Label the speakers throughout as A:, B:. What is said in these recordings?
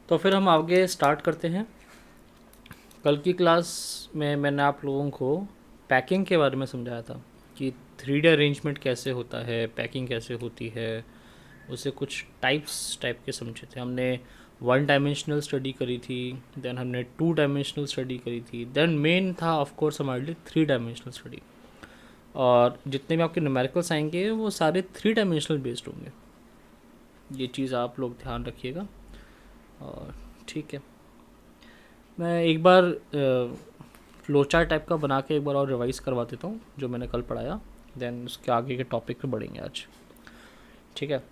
A: तो फिर हम आगे स्टार्ट करते हैं। कल की क्लास में मैंने आप लोगों को पैकिंग के बारे में समझाया था कि 3D अरेंजमेंट कैसे होता है, पैकिंग कैसे होती है, उसे कुछ टाइप के समझे थे हमने। 1 डायमेंशनल स्टडी करी थी, देन हमने 2 डायमेंशनल स्टडी करी थी, देन मेन था ऑफ कोर्स हमारे लिए 3 डायमेंशनल स्टडी। और जितने भी आपके न्यूमेरिकल्स आएंगे वो सारे 3 डायमेंशनल बेस्ड होंगे। ये चीज़ आप लोग ध्यान रखिएगा। और ठीक है, मैं एक बार फ्लोचार टाइप का बना के एक बार और रिवाइज करवा देता हूँ जो मैंने कल पढ़ाया, देन उसके आगे के टॉपिक पे बढ़ेंगे आज। ठीक है,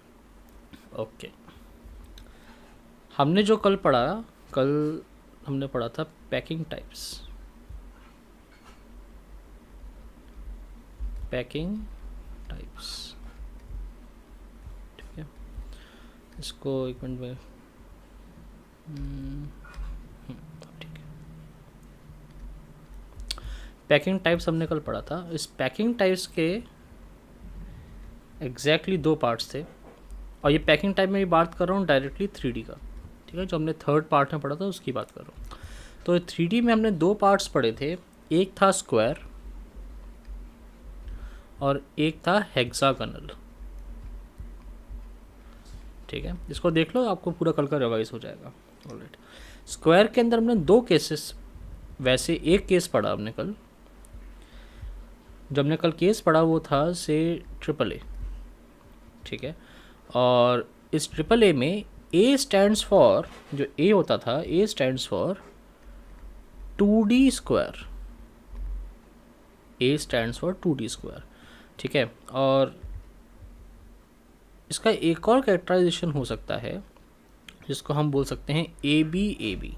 A: ओके। हमने जो कल पढ़ा, कल हमने पढ़ा था पैकिंग टाइप्स। पैकिंग टाइप्स, ठीक है। इसको एक मिनट में ठीक है। पैकिंग टाइप्स हमने कल पढ़ा था। इस पैकिंग टाइप्स के एग्जैक्टली 2 पार्ट्स थे, और ये पैकिंग टाइप में भी बात कर रहा हूँ डायरेक्टली 3D का, ठीक है। जो हमने थर्ड पार्ट में पढ़ा था उसकी बात कर रहा हूँ। तो 3D में हमने 2 पार्ट्स पढ़े थे, एक था स्क्वायर और एक था हेक्सागोनल, ठीक है। इसको देख लो, आपको पूरा कल का रिवाइज हो जाएगा। ऑलराइट, स्क्वायर के अंदर हमने 2 केसेस, वैसे एक केस पढ़ा हमने कल। जो हमने कल केस पढ़ा वो था से AAA, ठीक है। और इस AAA में A स्टैंड्स फॉर, जो A होता था, A stands for 2D square. A stands for 2D square, ठीक है। और इसका एक और कैरेक्टराइजेशन हो सकता है जिसको हम बोल सकते हैं ABAB,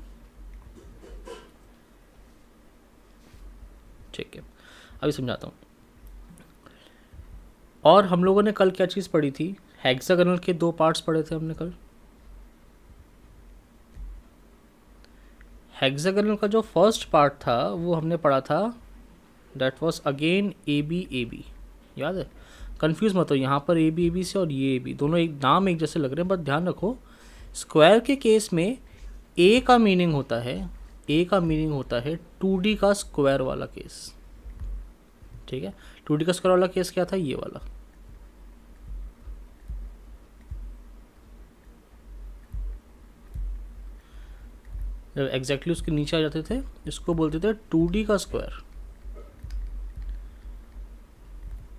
A: ठीक है। अभी समझाता हूँ। और हम लोगों ने कल क्या चीज़ पढ़ी थी, हेक्सागोनल के 2 पार्ट्स पढ़े थे हमने कल। हेक्सागोनल का जो फर्स्ट पार्ट था वो हमने पढ़ा था, दैट वाज अगेन ABAB, याद है। कंफ्यूज मत हो, यहाँ पर ABAB से और ये AB दोनों एक नाम एक जैसे लग रहे हैं, बट ध्यान रखो स्क्वायर के केस में A का मीनिंग होता है, A का मीनिंग होता है 2D का स्क्वायर वाला केस, ठीक है। 2D का स्क्वायर वाला केस क्या था, ये वाला। जब एग्जैक्टली उसके नीचे आ जाते थे इसको बोलते थे 2D का स्क्वायर,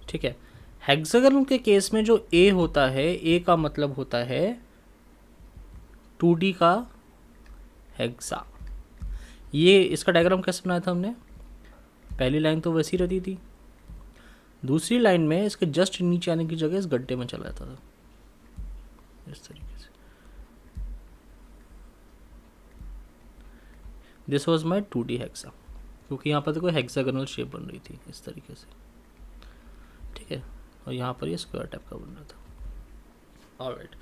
A: ठीक है। हेक्सागोनल के केस में जो A होता है, A का मतलब होता है 2D का हेक्सा। ये इसका डायग्राम कैसे बनाया था हमने, पहली लाइन तो वैसी रहती थी, दूसरी लाइन में इसके जस्ट नीचे आने की जगह इस गड्ढे में चला जाता था, इस तरीके से। This was my 2D hexa, क्योंकि यहाँ पर देखो हेक्सागोनल शेप बन रही थी इस तरीके से, ठीक है। और यहाँ पर ये स्क्वायर टाइप का बन रहा था। ऑलराइट,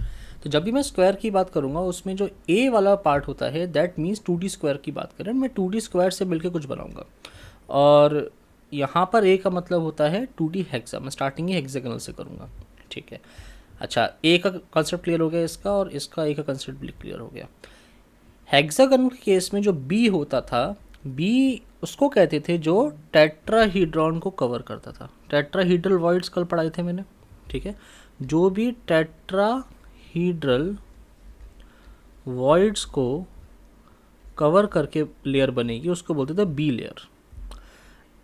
A: तो जब भी मैं स्क्वायर की बात करूँगा उसमें जो A वाला पार्ट होता है दैट मीन्स 2D स्क्वायर की बात करें, मैं 2D स्क्वायर से मिलकर कुछ बनाऊँगा। और यहाँ पर A का मतलब होता है 2D हेक्सा, मैं स्टार्टिंग ही हेक्सागोनल से करूँगा, ठीक है। अच्छा, A का कंसेप्ट क्लियर हो गया इसका, और इसका A का कंसेप्ट भी क्लियर हो गया। हेक्सागोनल के केस में जो B होता था, B उसको कहते थे जो टेट्राहीड्रॉन को कवर करता था। टेट्राहीड्रल वॉइड्स कल पढ़ाए थे मैंने, ठीक है। जो भी टेट्राहीड्रल वॉइड्स को कवर करके लेयर बनेगी उसको बोलते थे बी लेयर।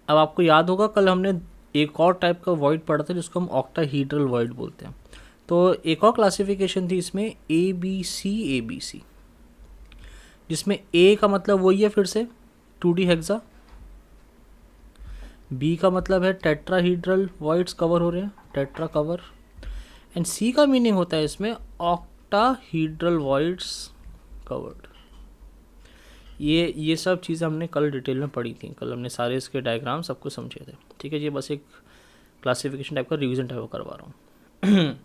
A: अब आपको याद होगा कल हमने एक और टाइप का वॉइड पढ़ा था जिसको हम ऑक्टाहीड्रल वॉइड बोलते हैं। तो एक और क्लासिफिकेशन थी इसमें ABC, जिसमें A का मतलब वही है फिर से 2D हेक्सा, B का मतलब है टेट्राहीड्रल वॉइड्स कवर हो रहे हैं, टेट्रा कवर, एंड C का मीनिंग होता है इसमें ऑक्टाहीड्रल वॉइड्स कवर्ड। ये सब चीज़ें हमने कल डिटेल में पढ़ी थी, कल हमने सारे इसके डायग्राम सब कुछ समझे थे, ठीक है। ये बस एक क्लासिफिकेशन टाइप का रिवीजन टाइप का करवा रहा हूँ।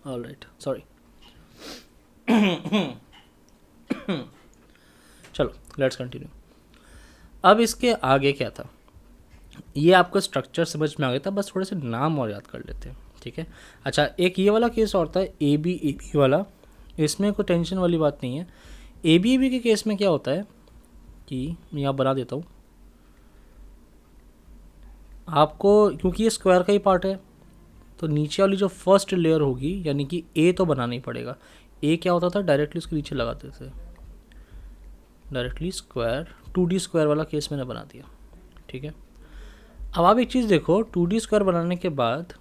A: Alright, sorry. चलो लेट्स कंटिन्यू। अब इसके आगे क्या था, ये आपको स्ट्रक्चर समझ में आ गया था, बस थोड़े से नाम और याद कर लेते हैं, ठीक है। अच्छा, एक ये वाला केस और था ABAB वाला, इसमें कोई टेंशन वाली बात नहीं है। ए बी के केस में क्या होता है कि मैं यहाँ बना देता हूँ आपको, क्योंकि ये स्क्वायर का ही पार्ट है तो नीचे वाली जो फर्स्ट लेयर होगी यानी कि ए तो बनाना ही पड़ेगा। ए क्या होता था, डायरेक्टली उसके नीचे लगाते थे, डायरेक्टली स्क्वायर 2D स्क्वायर वाला केस मैंने बना दिया। ठीक है, अब आप एक चीज़ देखो, 2D स्क्वायर बनाने के बाद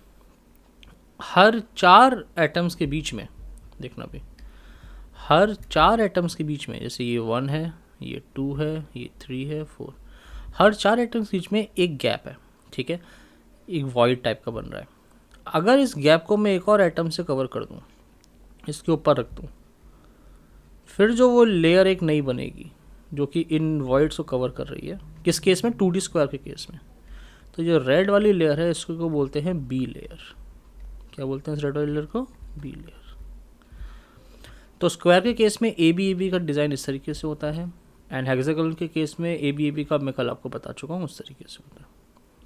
A: हर 4 एटम्स के बीच में, देखना भी, हर 4 एटम्स के बीच में, जैसे ये 1 है, ये 2 है, ये 3 है, 4, हर 4 एटम्स के बीच में एक गैप है। ठीक है, एक वॉइड टाइप का बन रहा है। अगर इस गैप को मैं एक और एटम से कवर कर दूं, इसके ऊपर रख दूं, फिर जो वो लेयर एक नई बनेगी जो कि इन वॉइड्स को कवर कर रही है, किस केस में, 2D स्क्वायर के केस में। तो जो रेड वाली लेयर है इसको को बोलते हैं बी लेयर। क्या बोलते हैं इस रेड वाली लेयर को, बी लेयर। तो स्क्वायर के केस में ए बी का डिज़ाइन इस तरीके से होता है, एंड हेक्सागोनल के केस में ए बी का मैं कल आपको बता चुका हूँ उस तरीके से होता है।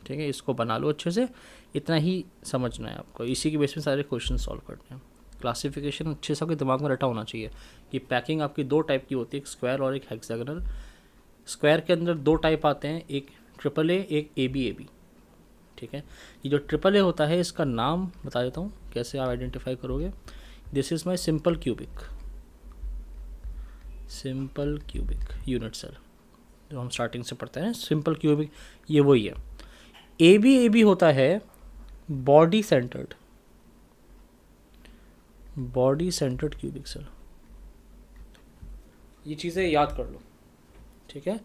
A: ठीक है, इसको बना लो अच्छे से, इतना ही समझना है आपको, इसी के बेस में सारे क्वेश्चन सॉल्व करने हैं। क्लासिफिकेशन अच्छे से आपके दिमाग में रटा होना चाहिए कि पैकिंग आपकी 2 टाइप की होती है, एक स्क्वायर और एक हेक्सागोनल। स्क्वायर के अंदर 2 टाइप आते हैं, एक ट्रिपल ए, एक ए बी। ठीक है, ये जो ट्रिपल ए होता है इसका नाम बता देता हूँ कैसे आप आइडेंटिफाई करोगे। This is my simple cubic unit cell, जो हम स्टार्टिंग से पढ़ते हैं सिंपल क्यूबिक, ये वही है। ए बी होता है बॉडी सेंटर्ड क्यूबिक सेल। ये चीज़ें याद कर लो। ठीक है,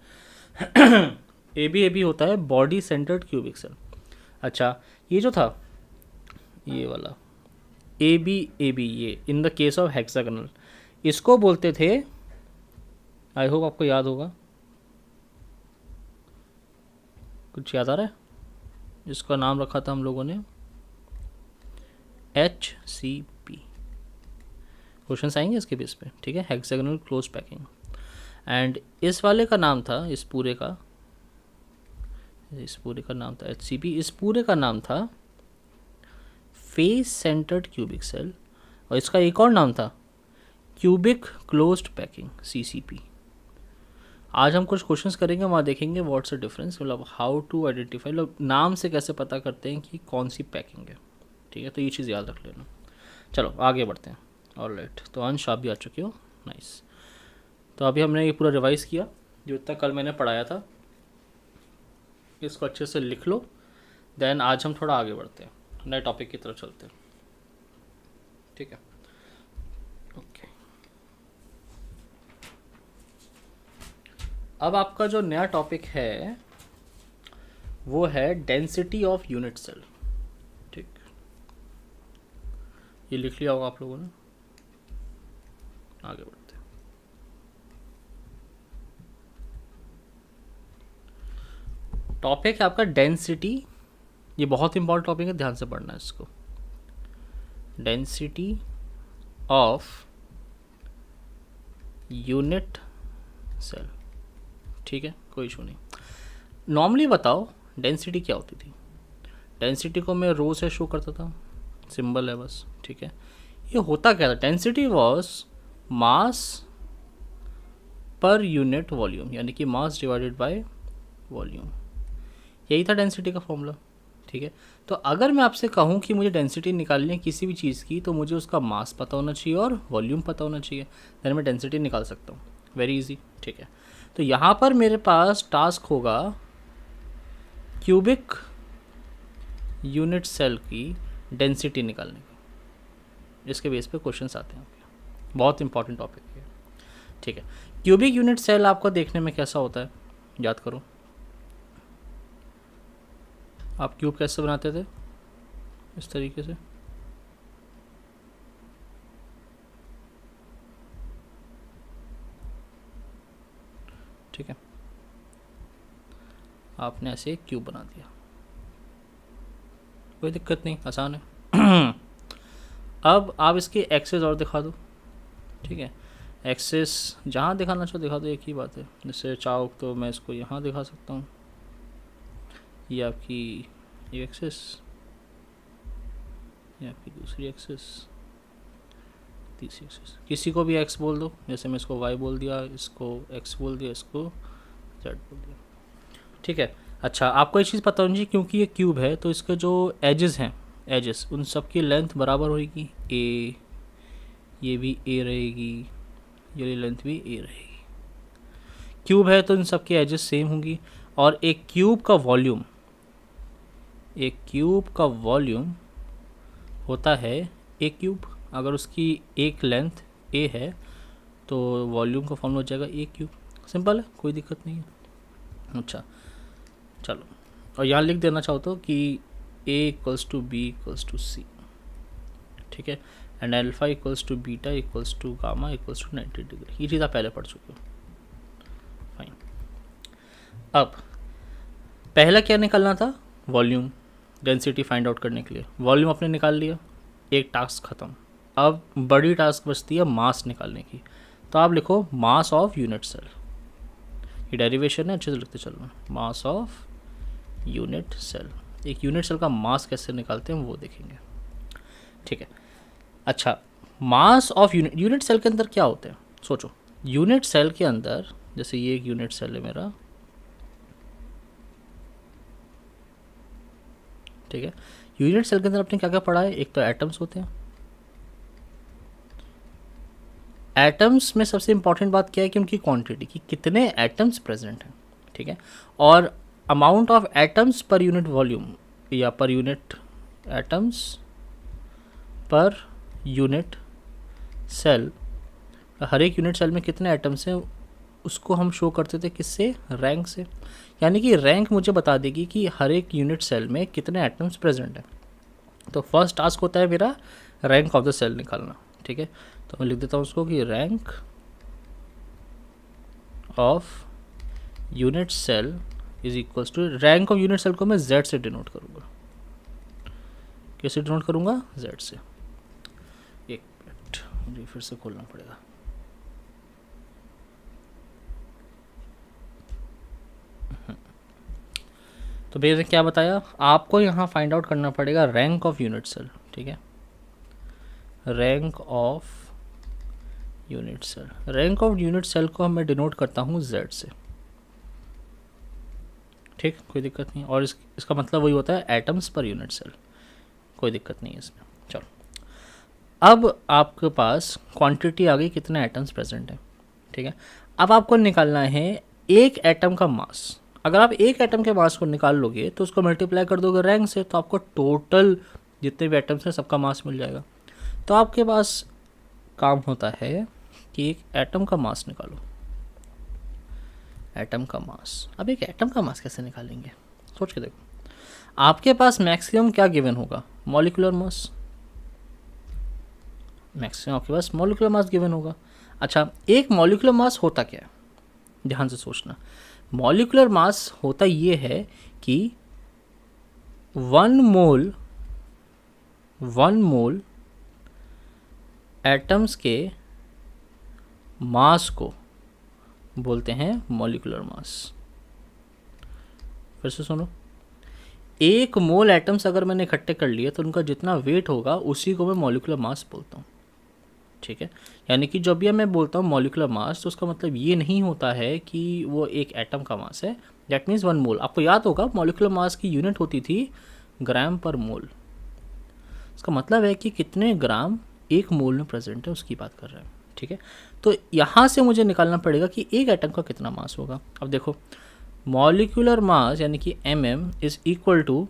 A: ए बी होता है बॉडी सेंटर्ड क्यूबिक सेल। अच्छा, ये जो था ये वाला ए बी ये in the case of hexagonal, इसको बोलते थे, आई होप आपको याद होगा, कुछ याद आ रहा है, जिसका नाम रखा था हम लोगों ने HCP। क्वेश्चन आएंगे इसके बेस पे। ठीक है, हेक्सागोनल क्लोज पैकिंग। एंड इस वाले का नाम था, इस पूरे का नाम था HCP। इस पूरे का नाम था फेस सेंटर्ड क्यूबिक सेल, और इसका एक और नाम था क्यूबिक क्लोज्ड पैकिंग CCP। आज हम कुछ क्वेश्चंस करेंगे, वहाँ देखेंगे व्हाट्स द डिफरेंस, मतलब हाउ टू आइडेंटिफाई, मतलब नाम से कैसे पता करते हैं कि कौन सी पैकिंग है। ठीक है, तो ये चीज़ याद रख लेना। चलो आगे बढ़ते हैं। ऑलराइट, तो अंश आप भी आ चुके हो, नाइस। तो अभी हमने ये पूरा रिवाइज किया जो इतना कल मैंने पढ़ाया था, इसको अच्छे से लिख लो। देन आज हम थोड़ा आगे बढ़ते हैं, नए टॉपिक की तरफ चलते हैं। ठीक है, ओके। अब आपका जो नया टॉपिक है वो है डेंसिटी ऑफ यूनिट सेल। ठीक, ये लिख लिया होगा आप लोगों ने। आगे बढ़ते हैं। टॉपिक है आपका डेंसिटी, ये बहुत इंपॉर्टेंट टॉपिक है, ध्यान से पढ़ना है इसको। Density of unit cell. ठीक है, कोई इशू नहीं। नॉर्मली बताओ डेंसिटी क्या होती थी। डेंसिटी को मैं रो से शो करता था, सिंबल है बस। ठीक है, ये होता क्या था, डेंसिटी वॉज मास पर यूनिट वॉल्यूम, यानी कि मास डिवाइडेड बाय वॉल्यूम, यही था डेंसिटी का फॉर्मूला। ठीक है, तो अगर मैं आपसे कहूँ कि मुझे डेंसिटी निकालनी है किसी भी चीज़ की, तो मुझे उसका मास पता होना चाहिए और वॉल्यूम पता होना चाहिए, देन मैं डेंसिटी निकाल सकता हूँ। Very easy. ठीक है, तो यहाँ पर मेरे पास टास्क होगा क्यूबिक यूनिट सेल की डेंसिटी निकालने का। इसके बेस पे क्वेश्चंस आते हैं, बहुत इंपॉर्टेंट टॉपिक है। ठीक है, क्यूबिक यूनिट सेल आपको देखने में कैसा होता है, याद करो। आप क्यूब कैसे बनाते थे, इस तरीके से। ठीक है, आपने ऐसे एक क्यूब बना दिया, कोई दिक्कत नहीं, आसान है। अब आप इसके एक्सेस और दिखा दो। ठीक है, एक्सेस जहाँ दिखाना चाहो दिखा दो, एक ही बात है। जैसे चाहो तो मैं इसको यहाँ दिखा सकता हूँ, ये आपकी ये एक्सेस, ये आपकी दूसरी एक्सेस, 31 किसी को भी एक्स बोल दो, जैसे मैं इसको वाई बोल दिया, इसको एक्स बोल दिया, इसको जेड बोल दिया, ठीक है। अच्छा, आपको एक चीज़ पता होनी चाहिए, क्योंकि ये क्यूब है तो इसके जो एजेस हैं, एजेस उन सब की लेंथ बराबर होगी। ए, ये भी ए रहेगी, ये लेंथ भी ए रहेगी। क्यूब है तो इन सब की एजेस सेम होंगी। और एक क्यूब का वॉल्यूम, एक क्यूब का वॉल्यूम होता है ए क्यूब। अगर उसकी एक लेंथ ए है तो वॉल्यूम का फॉर्मूला हो जाएगा ए क्यूब। सिंपल है, कोई दिक्कत नहीं है। अच्छा चलो, और यहाँ लिख देना चाहो तो कि A equals to B equals to C, ठीक है, and alpha equals to beta equals to gamma equals to 90 degree. ये चीज़ आप पहले पढ़ चुके हो। फाइन, अब पहला क्या निकालना था, वॉल्यूम डेंसिटी फाइंड आउट करने के लिए। वॉल्यूम आपने निकाल लिया, एक टास्क ख़त्म। अब बड़ी टास्क बचती है मास निकालने की। तो आप लिखो मास ऑफ यूनिट सेल, ये डेरिवेशन है, अच्छे से लिखते चलो। मास ऑफ यूनिट सेल, एक यूनिट सेल का मास कैसे निकालते हैं वो देखेंगे, ठीक है। अच्छा, मास ऑफ यूनिट सेल के अंदर क्या होते हैं, सोचो। यूनिट सेल के अंदर, जैसे ये एक यूनिट सेल है मेरा, ठीक है। यूनिट सेल के अंदर आपने क्या क्या पढ़ा है, एक तो एटम्स होते हैं। एटम्स में सबसे इंपॉर्टेंट बात क्या है कि उनकी क्वांटिटी, कि कितने एटम्स प्रेजेंट हैं, ठीक है। और amount of atoms per unit volume, या per unit atoms per unit cell, हर एक यूनिट सेल में कितने एटम्स हैं उसको हम शो करते थे किससे, रैंक से। यानी कि रैंक मुझे बता देगी कि हर एक यूनिट सेल में कितने एटम्स प्रेजेंट हैं। तो फर्स्ट टास्क होता है मेरा रैंक ऑफ द सेल निकालना, ठीक है। तो मैं लिख देता हूँ उसको कि rank of unit cell is equals to, rank of unit cell को मैं जेड से डिनोट करूँगा। कैसे डिनोट करूँगा, जेड से। एक मिनट, मुझे फिर से खोलना पड़ेगा। तो भैया ने क्या बताया आपको, यहाँ फाइंड आउट करना पड़ेगा रैंक ऑफ यूनिट सेल, ठीक है। Rank of unit cell, rank of unit cell को मैं डिनोट करता हूँ जेड से, ठीक, कोई दिक्कत नहीं। और इसका मतलब वही होता है एटम्स पर यूनिट सेल, कोई दिक्कत नहीं है इसमें। चलो, अब आपके पास क्वांटिटी आ गई, कितने एटम्स प्रेजेंट हैं, ठीक है। अब आपको निकालना है एक एटम का मास। अगर आप एक एटम के मास को निकाल लोगे तो उसको मल्टीप्लाई कर दोगे रैंक से, तो आपको टोटल जितने भी एटम्स हैं सबका मास मिल जाएगा। तो आपके पास काम होता है कि एक एटम का मास निकालो, एटम का मास। अब एक एटम का मास कैसे निकालेंगे, सोच के देखो। आपके पास मैक्सिमम क्या गिवन होगा, मॉलिक्यूलर मास। मैक्सिमम आपके पास मॉलिक्यूलर मास गिवन होगा। अच्छा, एक मॉलिक्यूलर मास होता क्या है, ध्यान से सोचना। मॉलिक्यूलर मास होता ये है कि 1 मोल एटम्स के मास को बोलते हैं मॉलिक्यूलर मास। फिर से सुनो, 1 मोल एटम्स अगर मैंने इकट्ठे कर लिए तो उनका जितना वेट होगा उसी को मैं मॉलिक्यूलर मास बोलता हूँ, ठीक है। यानी कि जब भी मैं बोलता हूँ मॉलिक्यूलर मास तो उसका मतलब ये नहीं होता है कि वो एक एटम का मास है। दैट मीन्स 1 मोल। आपको याद होगा मॉलिक्यूलर मास की यूनिट होती थी ग्राम पर मोल। इसका मतलब है कि कितने ग्राम एक मोल में प्रेजेंट है उसकी बात कर रहे हैं, ठीक है। तो यहाँ से मुझे निकालना पड़ेगा कि एक एटम का कितना मास होगा। अब देखो, मॉलिक्यूलर मास यानी कि mm is equal to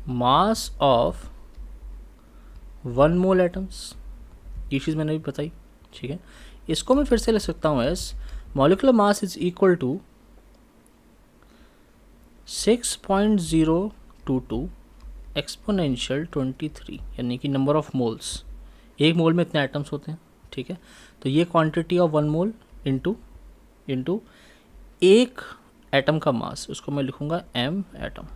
A: mass of 1 mole atoms. ये चीज़ मैंने भी बताई, ठीक है। इसको मैं फिर से लिख सकता हूँ as molecular mass is equal to 6.022 exponential 23, यानी कि नंबर ऑफ मोल्स। एक मोल में इतने एटम्स होते हैं, ठीक है। तो ये क्वांटिटी ऑफ 1 मोल इंटू एक एटम का मास, उसको मैं लिखूँगा m एटम,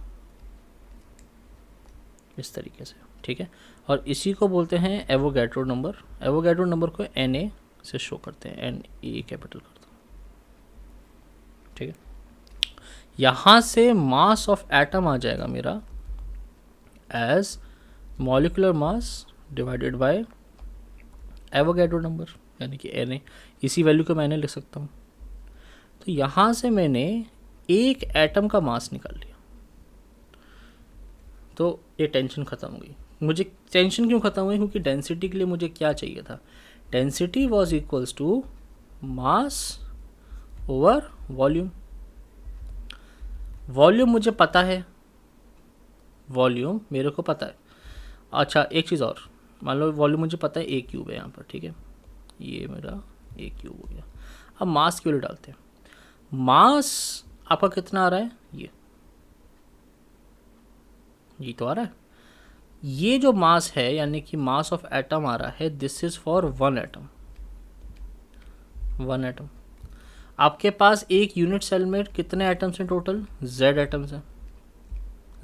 A: इस तरीके से, ठीक है। और इसी को बोलते हैं एवोगैड्रो नंबर। एवोगैड्रो नंबर को Na से शो करते हैं, Na कैपिटल करता हूँ, ठीक है। यहाँ से मास ऑफ एटम आ जाएगा मेरा as molecular mass divided by Avogadro number, यानी कि Na। इसी वैल्यू को मैंने लिख सकता हूँ। तो यहाँ से मैंने एक एटम का मास निकाल लिया, तो ये टेंशन ख़त्म हो गई। मुझे टेंशन क्यों ख़त्म हुई? क्योंकि डेंसिटी के लिए मुझे क्या चाहिए था? Density was equals to mass over volume. Volume मुझे पता है, वॉल्यूम मेरे को पता है। अच्छा, एक चीज़ और, मान लो वॉल्यूम मुझे पता है ए क्यूब है यहाँ पर, ठीक है, ये मेरा ए क्यूब हो गया। अब मास की वैल्यू डालते हैं। मास आपका कितना आ रहा है? ये तो आ रहा है। ये जो मास है, यानी कि मास ऑफ एटम आ रहा है, this is for one atom. One atom. आपके पास एक यूनिट सेल में कितने एटम्स हैं टोटल? जेड एटम्स हैं।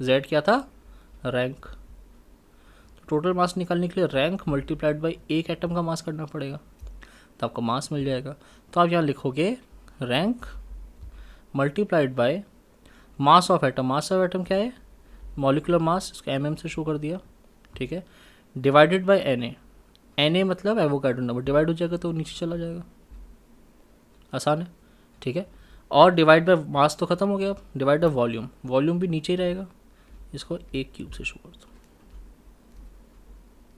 A: जेड क्या था? रैंक। तो टोटल मास निकालने के लिए रैंक मल्टीप्लाइड बाई एक एटम का मास करना पड़ेगा, तो आपको मास मिल जाएगा। तो आप यहाँ लिखोगे rank multiplied by mass of atom. Mass of atom क्या है? मॉलिकुलर मास, इसको एम से शो कर दिया, ठीक है, डिवाइडेड बाय एन ए मतलब एवोगैड्रो नंबर। डिवाइड हो जाएगा तो नीचे चला जाएगा, आसान है, ठीक है। और डिवाइड बाय मास तो खत्म हो गया, अब डिवाइड बाय वॉल्यूम, वॉल्यूम भी नीचे ही रहेगा, इसको एक क्यूब से शो कर दो।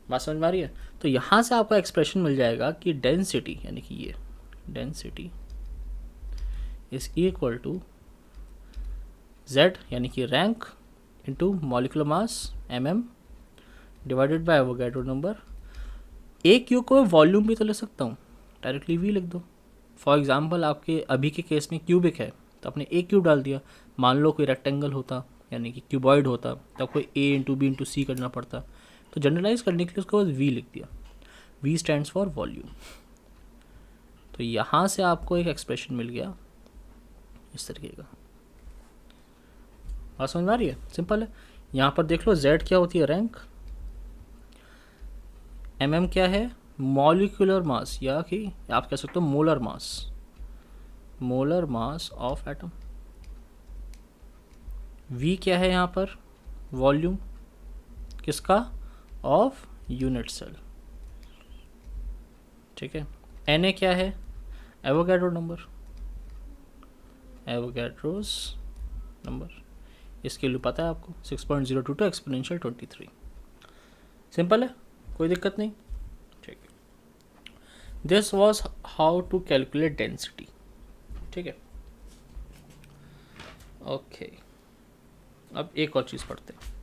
A: बात समझ में आ रही है? तो यहाँ से आपको एक्सप्रेशन मिल जाएगा कि डेंसिटी, यानी कि ये density is equal to Z, यानी कि rank into molecular mass mm divided by Avogadro number. एक क्यूब को वॉल्यूम भी तो ले सकता हूँ, डायरेक्टली वी लिख दो। फॉर एग्जांपल आपके अभी के केस में क्यूबिक है, तो आपने एक क्यूब डाल दिया। मान लो कोई रेक्टेंगल होता, यानी कि क्यूबॉइड होता, तो आपको a इंटू बी इंटू सी करना पड़ता। तो जनरलाइज करने के लिए उसको बस वी लिख दिया। V stands for volume. तो यहाँ से आपको एक एक्सप्रेशन मिल गया इस तरीके का। बात समझ में आ रही है? सिंपल है। यहाँ पर देख लो z क्या होती है? रैंक। mm क्या है? मॉलिक्यूलर मास, या कि आप कह सकते हो molar mass, molar mass of atom. v क्या है यहाँ पर? वॉल्यूम किसका? ऑफ यूनिट सेल, ठीक है। Na क्या है? Avogadro number, Avogadro's number. इसके लिए पता है आपको 6.022 एक्सपोनेंशियल 23। सिंपल है, कोई दिक्कत नहीं, ठीक है। This was how to calculate density, ठीक है। ओके, अब एक और चीज़ पढ़ते हैं।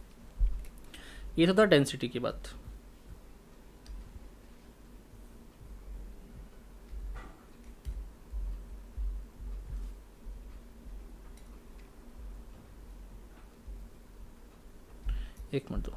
A: ये तो था डेंसिटी की बात। एक मिनट दो।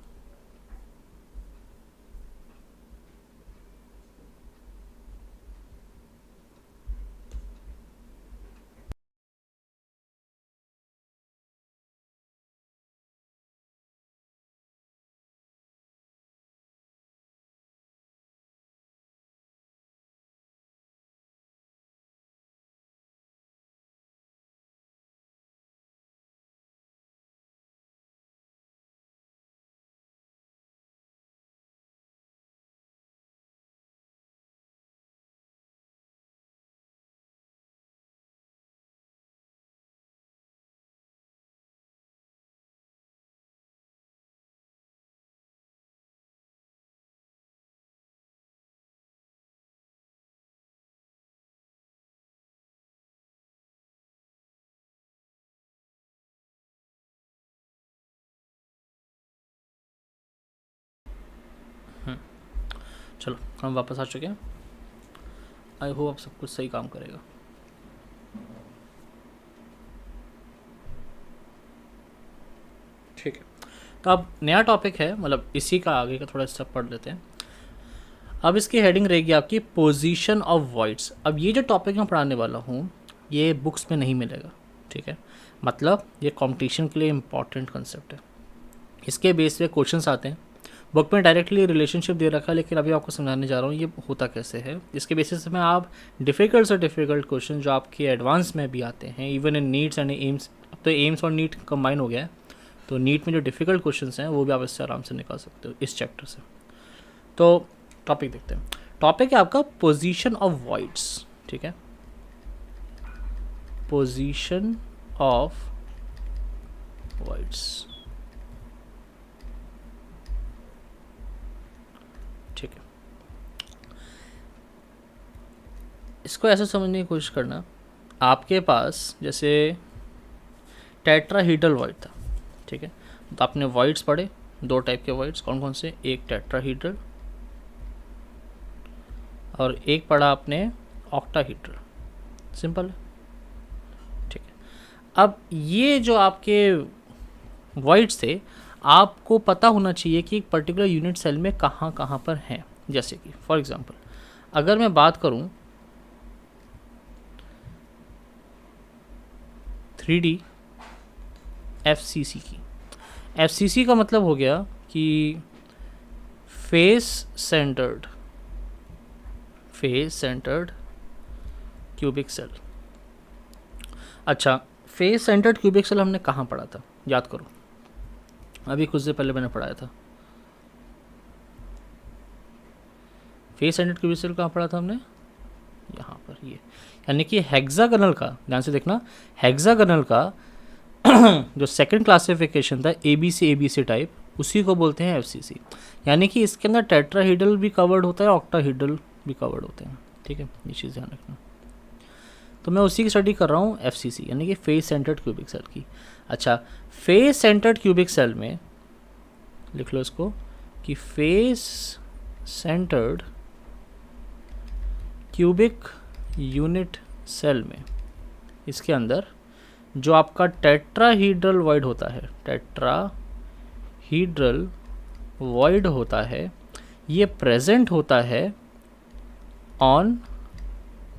A: चलो हम वापस आ चुके हैं। आई होप अब सब कुछ सही काम करेगा। ठीक है, तो अब नया टॉपिक है, मतलब इसी का आगे का थोड़ा स्टेप पढ़ लेते हैं। अब इसकी हेडिंग रहेगी आपकी पोजीशन ऑफ वॉइड्स। अब ये जो टॉपिक मैं पढ़ाने वाला हूँ ये बुक्स में नहीं मिलेगा, ठीक है। मतलब ये कंपटीशन के लिए इम्पॉर्टेंट कंसेप्ट है। इसके बेस पे क्वेश्चंस आते हैं। बुक में डायरेक्टली रिलेशनशिप दे रखा है, लेकिन अभी आपको समझाने जा रहा हूँ ये होता कैसे है। इसके बेसिस में आप डिफ़िकल्ट से डिफ़िकल्ट क्वेश्चन जो आपके एडवांस में भी आते हैं, even in nits and AIIMS, अब तो एम्स और नीट कंबाइन हो गया है, तो नीट में जो डिफ़िकल्ट क्वेश्चंस हैं वो भी आप इससे आराम से निकाल सकते हो इस चैप्टर से। तो टॉपिक देखते हैं। टॉपिक है आपका पोजीशन ऑफ वॉइड्स, ठीक है, पोजीशन ऑफ वॉइड्स, ठीक है। इसको ऐसे समझने की कोशिश करना, आपके पास जैसे टेट्राहीड्रल वॉइड था, ठीक है, तो आपने वॉइड्स पढ़े, दो टाइप के वॉइड्स, कौन कौन से, एक टेट्राहीड्रल और एक पढ़ा आपने ऑक्टाहीड्रल, सिंपल है, ठीक है। अब ये जो आपके वॉइड्स थे, आपको पता होना चाहिए कि एक पर्टिकुलर यूनिट सेल में कहाँ कहाँ पर हैं। जैसे कि फॉर एग्जांपल अगर मैं बात करूं 3D FCC की, FCC का मतलब हो गया कि फेस सेंटर्ड क्यूबिक सेल। अच्छा, फेस सेंटर्ड क्यूबिक सेल हमने कहाँ पढ़ा था, याद करो, अभी कुछ देर पहले मैंने पढ़ाया था। फेस सेंटर्ड क्यूबिक सेल कहाँ पढ़ा था हमने, यहाँ पर, ये यानी कि हेक्सागोनल का, ध्यान से देखना, हेक्सागोनल का जो सेकंड क्लासिफिकेशन था ABC टाइप, उसी को बोलते हैं FCC। यानी कि इसके अंदर टेट्राहीड्रल भी कवर्ड होता है, ऑक्टाहीड्रल भी कवर्ड होते हैं, ठीक है, ये चीज़ ध्यान रखना। तो मैं उसी की स्टडी कर रहा हूँ FCC, यानी कि फेस सेंटर्ड क्यूबिक सेल की। अच्छा, फेस सेंटर्ड क्यूबिक सेल में लिख लो इसको कि face centred cubic unit cell में, इसके अंदर जो आपका टेट्राहीड्रल वॉइड होता है, टेट्राहीड्रल वॉइड होता है, ये प्रेजेंट होता है ऑन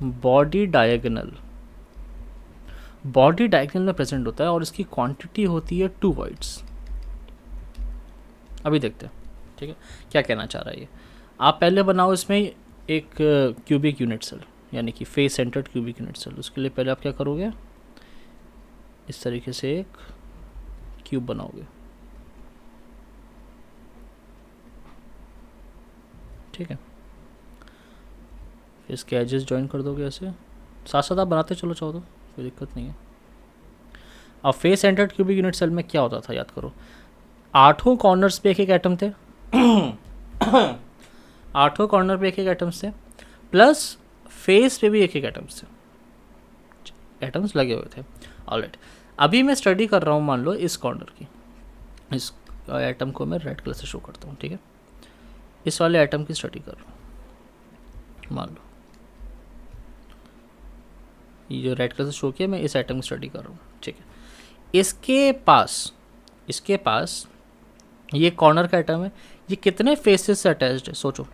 A: बॉडी डायगोनल में प्रेजेंट होता है, और इसकी क्वांटिटी होती है 2 वॉइड्स। अभी देखते हैं, ठीक है, क्या कहना चाह रहा है ये। आप पहले बनाओ इसमें एक क्यूबिक यूनिट सेल, यानी कि face centred cubic unit cell. उसके लिए पहले आप क्या करोगे, इस तरीके से एक क्यूब बनाओगे, ठीक है, फिर इसके एजेस ज्वाइन कर दोगे ऐसे, साथ साथ आप बनाते चलो चाहो तो, कोई दिक्कत नहीं है। अब face centred cubic unit cell में क्या होता था, याद करो, 8 कॉर्नर्स पे एक एटम थे 8 कॉर्नर पे एक एटम्स थे, प्लस फेस पे भी एक एटम्स थे, एटम्स लगे हुए थे। ऑलराइट, अभी मैं स्टडी कर रहा हूँ, मान लो इस कॉर्नर की, इस एटम को मैं रेड कलर से शो करता हूँ, ठीक है, इस वाले एटम की स्टडी कर रहा हूँ, मान लो ये जो रेड कलर से शो किया, मैं इस एटम की स्टडी कर रहा हूँ, ठीक है। इसके पास ये कॉर्नर का एटम है, ये कितने फेसेस से अटैच्ड है, सोचो,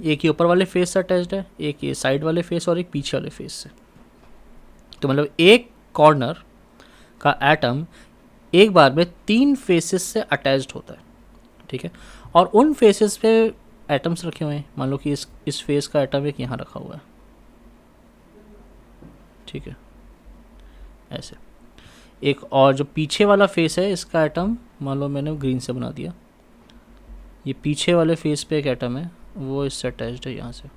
A: एक ये ऊपर वाले फेस से अटैच्ड है, एक ये साइड वाले फेस और एक पीछे वाले फेस से। तो मतलब एक कॉर्नर का एटम एक बार में 3 फेसेस से अटैच्ड होता है, ठीक है, और उन फेसेस पे एटम्स रखे हुए हैं। मान लो कि इस फेस का एटम एक यहाँ रखा हुआ है, ठीक है, ऐसे। एक और जो पीछे वाला फेस है, इसका एटम मान लो मैंने ग्रीन से बना दिया, ये पीछे वाले फेस पे एक एटम है, वो इससे अटैच्ड है यहाँ से,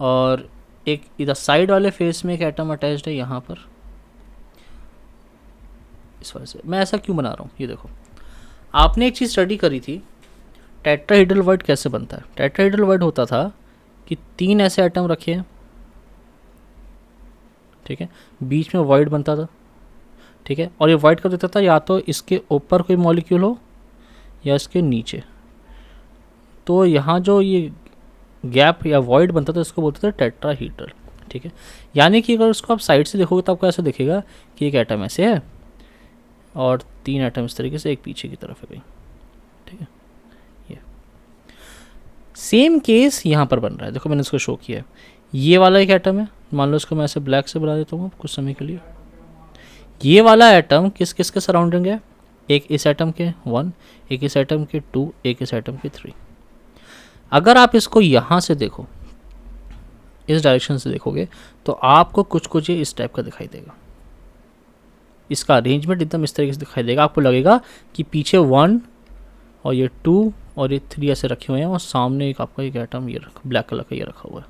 A: और एक इधर साइड वाले फेस में एक एटम अटैच्ड है यहाँ पर, इस वजह से। मैं ऐसा क्यों बना रहा हूँ, ये देखो, आपने एक चीज़ स्टडी करी थी, टेट्राहीड्रल वॉइड कैसे बनता है। टेट्राहीड्रल वॉइड होता था कि 3 ऐसे एटम रखे हैं, ठीक है, बीच में वॉइड बनता था, ठीक है, और ये वॉइड कर देता था या तो इसके ऊपर कोई मॉलिक्यूल हो या इसके नीचे। तो यहाँ जो ये गैप या वॉइड बनता था, इसको बोलते थे टेट्राहीड्रल, ठीक है। यानी कि अगर उसको आप साइड से देखोगे तो आपको ऐसा दिखेगा कि एक एटम ऐसे है और 3 एटम इस तरीके से एक पीछे की तरफ है कहीं, ठीक है। ये सेम केस यहाँ पर बन रहा है, देखो मैंने इसको शो किया है, ये वाला एक एटम है, मान लो इसको मैं ऐसे ब्लैक से बना देता हूँ कुछ समय के लिए। ये वाला एटम किस किस के सराउंडिंग है, एक इस एटम के 1, एक इस एटम के 2, एक इस एटम के 3। अगर आप इसको यहाँ से देखो, इस डायरेक्शन से देखोगे, तो आपको कुछ कुछ ये इस टाइप का दिखाई देगा, इसका अरेंजमेंट एकदम इस तरीके से दिखाई देगा। आपको लगेगा कि पीछे 1 और ये 2 और ये 3 ऐसे रखे हुए हैं और सामने एक आपका एक एटम ये ब्लैक कलर का ये रखा हुआ है।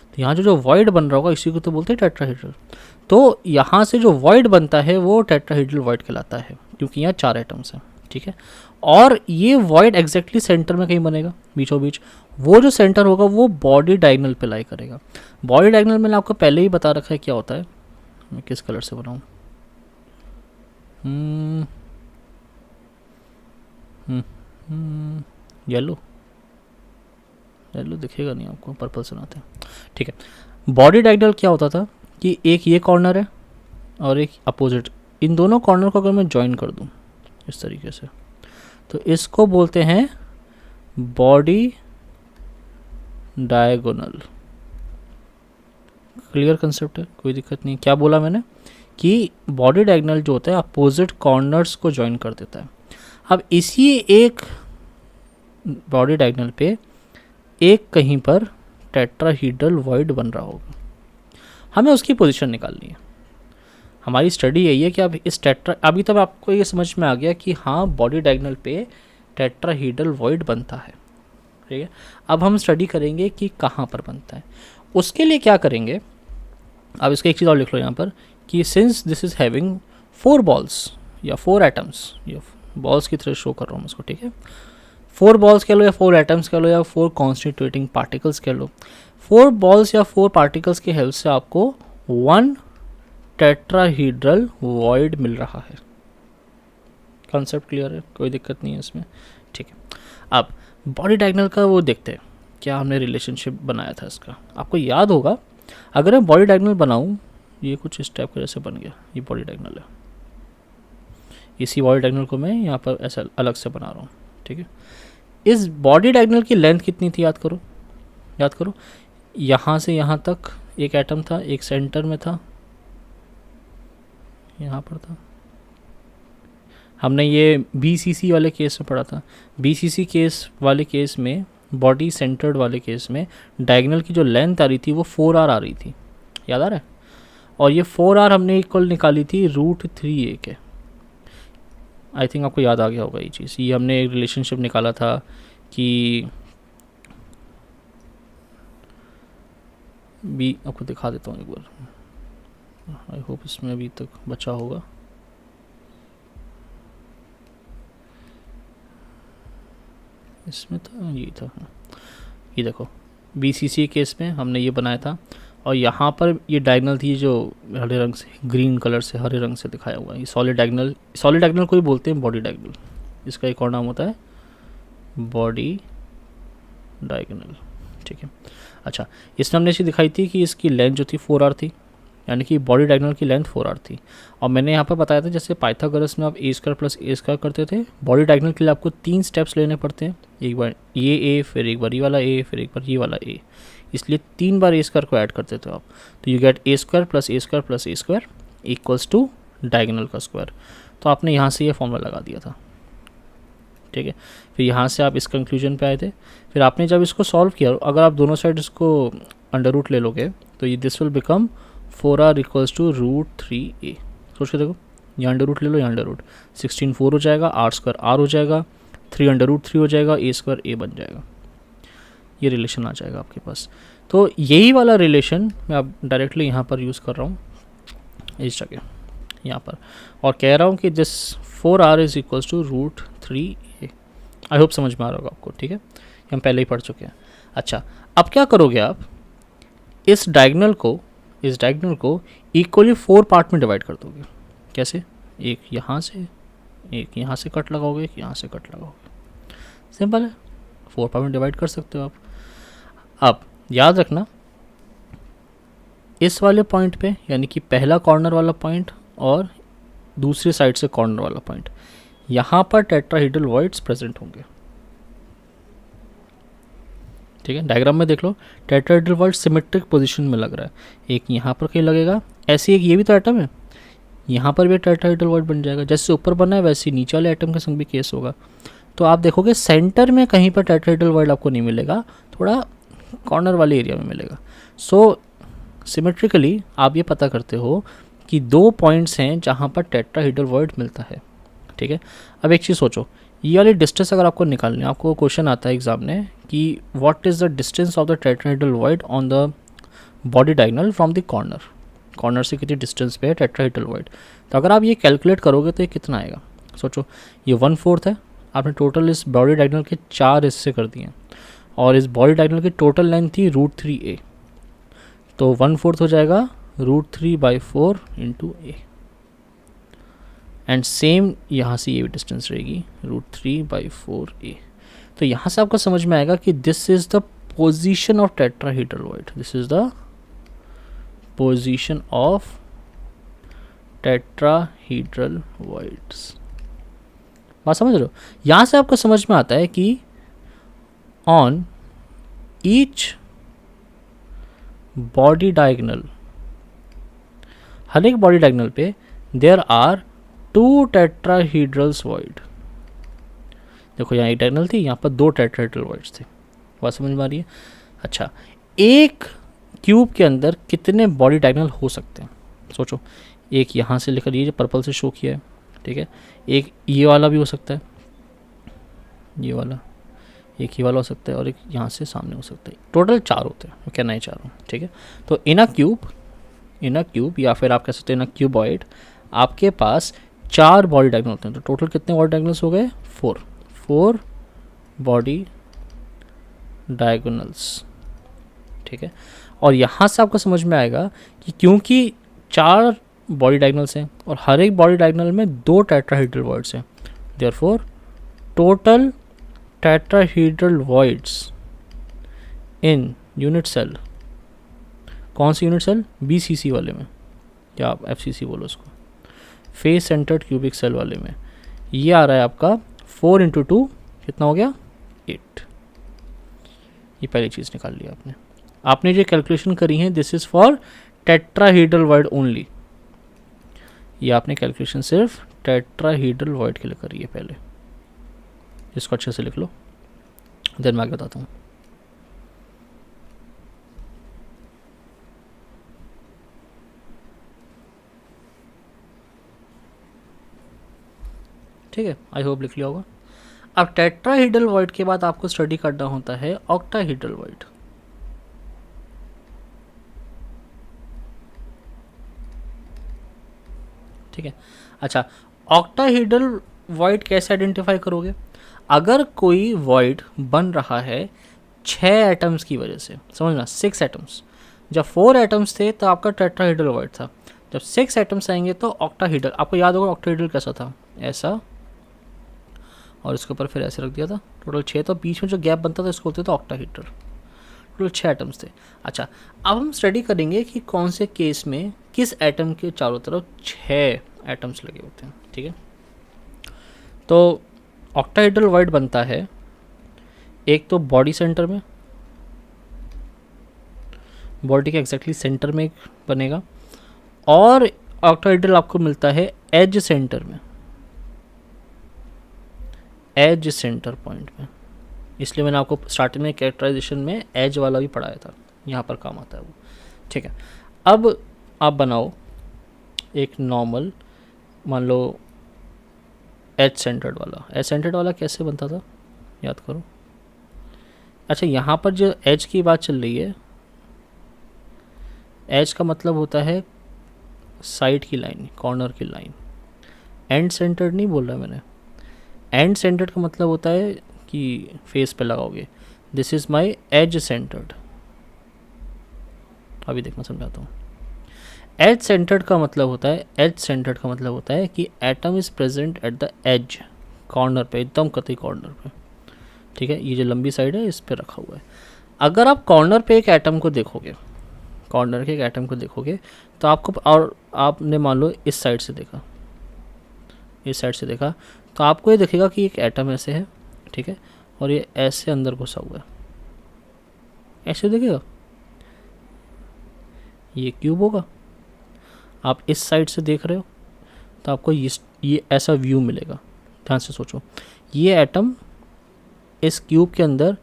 A: तो यहाँ जो वॉइड बन रहा होगा इसी को तो बोलते हैं टेट्राहेड्रल। तो यहाँ से जो वॉइड बनता है वो टेट्राहेड्रल वॉइड कहलाता है, क्योंकि यहाँ 4 एटम्स हैं, ठीक है। और ये वॉइड एग्जैक्टली सेंटर में कहीं बनेगा, बीचों बीच। वो जो सेंटर होगा वो बॉडी डायगोनल पे लाई करेगा। बॉडी डायगोनल मैंने आपको पहले ही बता रखा है क्या होता है। मैं किस कलर से बनाऊँ? येलो, येलो दिखेगा नहीं आपको, पर्पल से बनाते हैं, ठीक है। बॉडी डायगोनल क्या होता था कि एक ये कॉर्नर है और एक अपोजिट, इन दोनों कॉर्नर को अगर मैं ज्वाइन कर दूं इस तरीके से, तो इसको बोलते हैं बॉडी डायगोनल। क्लियर कंसेप्ट है, कोई दिक्कत नहीं। क्या बोला मैंने कि बॉडी डायगोनल जो होता है अपोजिट कॉर्नर्स को ज्वाइन कर देता है। अब इसी एक बॉडी डायगोनल पे एक कहीं पर टेट्राहीड्रल वॉइड बन रहा होगा, हमें उसकी पोजीशन निकालनी है। हमारी स्टडी यही है कि अब इस अभी तक आपको ये समझ में आ गया कि हाँ बॉडी डायगोनल पे टेट्राहीड्रल वॉइड बनता है, ठीक है। अब हम स्टडी करेंगे कि कहाँ पर बनता है। उसके लिए क्या करेंगे, अब इसका एक चीज़ और लिख लो यहाँ पर कि since this is having 4 balls या 4 एटम्स, ये बॉल्स की तरह शो कर रहा हूँ मैं इसको, ठीक है। 4 बॉल्स कह लो या 4 एटम्स कह लो या 4 कॉन्स्टिट्यूटिंग पार्टिकल्स कह लो। 4 बॉल्स या 4 पार्टिकल्स की हेल्प से आपको 1 टेट्राहीड्रल वॉइड मिल रहा है। कॉन्सेप्ट क्लियर है, कोई दिक्कत नहीं है इसमें, ठीक है। अब बॉडी डायगोनल का वो देखते हैं क्या हमने रिलेशनशिप बनाया था इसका। आपको याद होगा अगर मैं बॉडी डायगोनल बनाऊँ, ये कुछ इस टाइप का जैसे बन गया, ये बॉडी डायगोनल है। इसी बॉडी डायगोनल को मैं यहाँ पर ऐसा अलग से बना रहा हूँ, ठीक है। इस बॉडी डायगोनल की लेंथ कितनी थी, याद करो, याद करो। यहाँ से यहाँ तक एक एटम था, एक सेंटर में था, यहाँ पर था। हमने ये BCC वाले केस में पढ़ा था। BCC केस वाले केस में, बॉडी सेंटर्ड वाले केस में डायगोनल की जो लेंथ आ रही थी वो 4r आ रही थी, याद आ रहा है। और ये 4r हमने इक्वल निकाली थी √3a के। आई थिंक आपको याद आ गया होगा ये चीज़। ये हमने एक रिलेशनशिप निकाला था कि बी, आपको दिखा देता हूँ एक बार, आई होप इसमें अभी तक बचा होगा। इसमें था, ये था, ये देखो BCC केस में हमने ये बनाया था और यहाँ पर ये डायगोनल थी जो हरे रंग से, ग्रीन कलर से हरे रंग से दिखाया हुआ है। ये सॉलिड डायगोनल, सॉलिड डायगोनल को ही बोलते हैं बॉडी डायगोनल। इसका एक और नाम होता है बॉडी डायगोनल, ठीक है। अच्छा, इसमें हमने ऐसी दिखाई थी कि इसकी लेंथ जो थी 4r थी, यानी कि बॉडी डायगोनल की लेंथ 4r थी। और मैंने यहाँ पर बताया था जैसे पाइथागोरस में आप a² + a² करते थे, बॉडी डायगोनल के लिए आपको 3 स्टेप्स लेने पड़ते हैं। एक बार ये a, फिर एक बार ये वाला a, फिर एक बार ये वाला a, इसलिए 3 बार a² को ऐड करते थे आप। तो you get a² + a² + a² equals to diagonal का स्क्वायर। तो आपने यहाँ से ये फॉर्मूला लगा दिया था, ठीक है। फिर यहाँ से आप इस कंक्लूजन पे आए थे। फिर आपने जब इसको सॉल्व किया, अगर आप दोनों साइड इसको अंडर रूट ले लोगे तो ये this will become 4r equals to √3a। सोच के देखो, यहाँ अंडर रूट ले लो, यहाँ अंडर रूट, 16 4 हो जाएगा, r² r हो जाएगा, 3 √3 हो जाएगा, a² a बन जाएगा। ये रिलेशन आ जाएगा आपके पास। तो यही वाला रिलेशन मैं अब डायरेक्टली यहाँ पर यूज़ कर रहा हूँ इस जगह, यहाँ पर, और कह रहा हूँ कि this 4r is equals to √3a। I hope समझ में आ रहा होगा आपको, ठीक है। हम पहले ही पढ़ चुके हैं। अच्छा, अब क्या करोगे आप, इस डायगोनल को इक्वली 4 पार्ट में डिवाइड कर दोगे। कैसे? एक यहाँ से, एक यहाँ से कट लगाओगे, एक यहाँ से कट लगाओगे। सिंपल है, 4 पार्ट में डिवाइड कर सकते हो आप। अब याद रखना, इस वाले पॉइंट पे, यानी कि पहला कॉर्नर वाला पॉइंट और दूसरी साइड से कॉर्नर वाला पॉइंट, यहाँ पर टेट्राहीड्रल वॉइड्स प्रेजेंट होंगे, ठीक है। डायग्राम में देख लो, टेट्राहीड्रल वॉइड सिमेट्रिक पोजीशन में लग रहा है। एक यहाँ पर कहीं लगेगा, ऐसे एक ये भी तो एटम है, यहाँ पर भी टेट्राहीड्रल वॉइड बन जाएगा। जैसे ऊपर बना है वैसे नीचे वाले एटम के संग भी केस होगा। तो आप देखोगे सेंटर में कहीं पर टेट्राहीड्रल वॉइड आपको नहीं मिलेगा, थोड़ा कॉर्नर वाले एरिया में मिलेगा। सो सिमेट्रिकली आप ये पता करते हो कि 2 पॉइंट्स हैं जहाँ पर टेट्राहीड्रल वॉइड मिलता है, ठीक है। अब एक चीज़ सोचो, ये वाली डिस्टेंस अगर आपको निकालनी है, आपको क्वेश्चन आता है एग्जाम में कि what is the distance of the tetrahedral void on the body diagonal from the corner, corner से कितनी डिस्टेंस पे है टेट्राहेड्रल वॉइड। तो अगर आप ये कैलकुलेट करोगे तो ये कितना आएगा, सोचो ये 1/4 है, आपने टोटल इस बॉडी डायगोनल के 4 हिस्से कर दिए और इस बॉडी डायगोनल की टोटल लेंथ थी √3a, तो 1/4 हो जाएगा √3/4 इंटू a। एंड सेम यहाँ से ये भी डिस्टेंस रहेगी √3/4a। तो यहाँ से आपको समझ में आएगा कि this is the position of tetrahedral void, this is the position of tetrahedral voids. बात समझ रहे हो? यहाँ से आपको समझ में आता है कि ऑन ईच बॉडी डायगोनल, हर एक बॉडी डायगोनल पे देयर आर 2 टेट्राहेड्रल्स वॉइड। देखो यहाँ एक डायगोनल थी, यहाँ पर 2 टेट्राहेड्रल वॉइड्स थे। बात समझ में आ रही है? अच्छा, एक क्यूब के अंदर कितने बॉडी डायगोनल हो सकते हैं? सोचो, एक यहाँ से लेकर ये जो पर्पल से शो किया है, ठीक है, एक ये वाला भी हो सकता है, ये वाला, एक ही वाला हो सकता है और एक यहाँ से सामने हो सकता है। टोटल 4 होते हैं, मैं कहना ही चाह रहा हूँ, ठीक है। तो इन अ क्यूब या फिर आप कह सकते हैं इन अ क्यूबॉइड, आपके पास 4 बॉडी डायगोनल होते हैं। तो टोटल कितने बॉडी डायगोनल्स हो गए? 4 बॉडी डायगोनल्स, ठीक है। और यहाँ से आपको समझ में आएगा कि क्योंकि 4 बॉडी डायगोनल्स हैं और हर एक बॉडी डायगोनल में 2 टेट्राहेड्रल वॉइड्स हैं, therefore total tetrahedral voids in unit cell, कौन सी यूनिट सेल? BCC वाले में, या आप FCC बोलो उसको, फेस सेंटर्ड क्यूबिक सेल वाले में, ये आ रहा है आपका 4 × 2 कितना हो गया? 8। ये पहली चीज़ निकाल लिया आपने जो कैलकुलेशन करी है this is for tetrahedral void only. ये आपने कैलकुलेशन सिर्फ टेट्राहेड्रल वॉइड के लिए करी है। पहले इसको अच्छे से लिख लो, देन मैं आगे बताता हूँ। ठीक है, आई होप लिख लिया होगा। अब टेट्राहेड्रल वॉइड के बाद आपको स्टडी करना होता है ऑक्टाहेड्रल वॉइड। ठीक है, अच्छा, ऑक्टाहेड्रल वॉइड कैसे आइडेंटिफाई करोगे? अगर कोई वॉइड बन रहा है 6 एटम्स की वजह से, समझना 6 एटम्स, जब 4 एटम्स थे तो आपका टेट्राहेड्रल वॉइड था, जब 6 एटम्स आएंगे तो ऑक्टाहेड्रल। आपको याद होगा ऑक्टाहेड्रल कैसा था, ऐसा, और इसके ऊपर फिर ऐसे रख दिया था, टोटल 6, तो बीच में जो गैप बनता था इसको बोलते थे ऑक्टाहेड्रल। टोटल 6 एटम्स थे। अच्छा, अब हम स्टडी करेंगे कि कौन से केस में किस एटम के चारों तरफ 6 एटम्स लगे होते हैं। ठीक है, तो ऑक्टाहेड्रल वॉइड बनता है एक तो बॉडी सेंटर में, बॉडी के एग्जैक्टली सेंटर में एक बनेगा, और ऑक्टाहेड्रल आपको मिलता है एज सेंटर में, एज सेंटर पॉइंट में। इसलिए मैंने आपको स्टार्टिंग में कैरेक्टराइजेशन में एज वाला भी पढ़ाया था, यहाँ पर काम आता है वो। ठीक है, अब आप बनाओ एक नॉर्मल, मान लो एज सेंटर्ड वाला। एज सेंटर्ड वाला कैसे बनता था याद करो। अच्छा, यहाँ पर जो एज की बात चल रही है, एज का मतलब होता है साइड की लाइन, कॉर्नर की लाइन। एंड सेंटर्ड नहीं बोल रहा मैंने, एंड सेंटर्ड का मतलब होता है कि फेस पे लगाओगे। This is my edge centred. अभी देखना समझाता हूँ। एज सेंटर्ड का मतलब होता है, एज सेंटर्ड का मतलब होता है कि atom is present at the edge, corner पे, एकदम कतई कॉर्नर पे। ठीक है, ये जो लंबी साइड है इस पे रखा हुआ है। अगर आप कॉर्नर पे एक एटम को देखोगे, कॉर्नर के एक एटम को देखोगे तो आपको, और आपने मान लो इस साइड से देखा, इस साइड से देखा, तो आपको ये दिखेगा कि एक एटम ऐसे है, ठीक है, और ये ऐसे अंदर घुसा हुआ है, ऐसे दिखेगा, ये क्यूब होगा। आप इस साइड से देख रहे हो तो आपको ये ऐसा व्यू मिलेगा। ध्यान से सोचो, ये एटम इस क्यूब के अंदर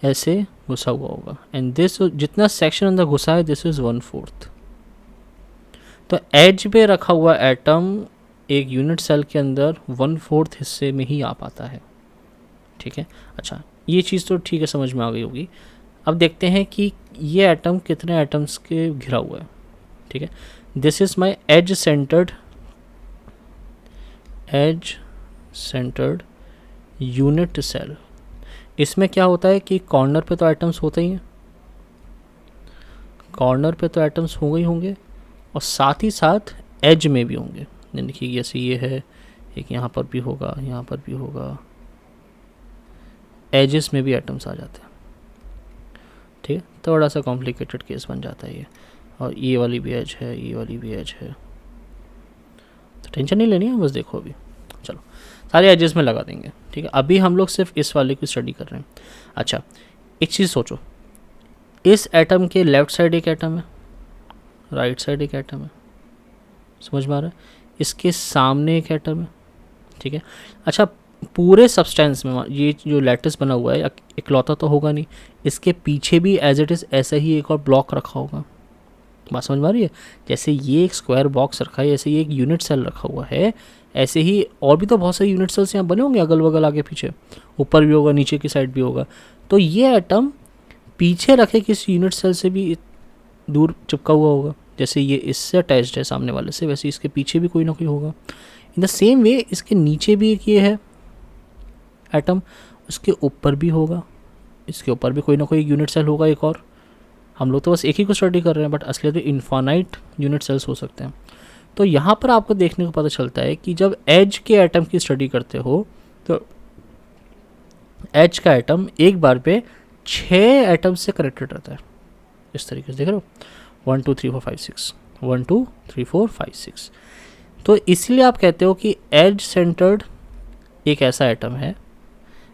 A: ऐसे घुसा हुआ होगा, एंड दिस जितना सेक्शन अंदर घुसा है दिस इज़ 1/4। तो एज पे रखा हुआ एटम एक यूनिट सेल के अंदर 1/4 हिस्से में ही आ पाता है। ठीक है। अच्छा, ये चीज़ तो ठीक है, समझ में आ गई होगी। अब देखते हैं कि ये एटम कितने एटम्स के घिरा हुआ है। ठीक है, this is my edge centred unit cell. इसमें क्या होता है कि कॉर्नर पे तो एटम्स होते ही हैं, कॉर्नर पे तो एटम्स होंगे ही होंगे, और साथ ही साथ एज में भी होंगे। देखिए जैसे ये है, एक यहाँ पर भी होगा, यहाँ पर भी होगा, एजेस में भी एटम्स आ जाते हैं। ठीक है, थोड़ा सा कॉम्प्लिकेटेड केस बन जाता है ये। और ये वाली भी एज है, ये वाली भी एज है, तो टेंशन नहीं लेनी है, बस देखो अभी। चलो सारे एजेस में लगा देंगे। ठीक है, अभी हम लोग सिर्फ इस वाले की स्टडी कर रहे हैं। अच्छा, एक चीज़ सोचो, इस एटम के लेफ़्ट साइड एक एटम है, राइट साइड एक एटम है, समझ में आ रहा है? इसके सामने एक एटम है। ठीक है, अच्छा, पूरे सब्सटेंस में ये जो लैटिस बना हुआ है इकलौता तो होगा नहीं, इसके पीछे भी एज इट इज़ ऐसा ही एक और ब्लॉक रखा होगा। बात समझ में आ रही है? जैसे ये एक स्क्वायर बॉक्स रखा है, ऐसे ये एक यूनिट सेल रखा हुआ है, ऐसे ही और भी तो बहुत सारे यूनिट सेल्स यहाँ बने होंगे अगल बगल, आगे पीछे, ऊपर भी होगा, नीचे की साइड भी होगा। तो ये एटम पीछे रखे किसी यूनिट सेल से भी दूर चिपका हुआ होगा। जैसे ये इससे अटैच्ड है सामने वाले से, वैसे इसके पीछे भी कोई ना कोई होगा। इन द सेम वे इसके नीचे भी एक ये है एटम, उसके ऊपर भी होगा, इसके ऊपर भी कोई ना कोई यूनिट सेल होगा एक और। हम लोग तो बस एक ही को स्टडी कर रहे हैं, बट असलियत में इन्फानाइट यूनिट सेल्स हो सकते हैं। तो यहाँ पर आपको देखने को पता चलता है कि जब एज के एटम की स्टडी करते हो तो एज का एटम एक बार पे 6 एटम से कनेक्टेड रहता है। इस तरीके से देख रहे हो, 1 2 3 4 5 6, 1 2 3 4 5 6। तो इसलिए आप कहते हो कि एज सेंटर्ड एक ऐसा एटम है,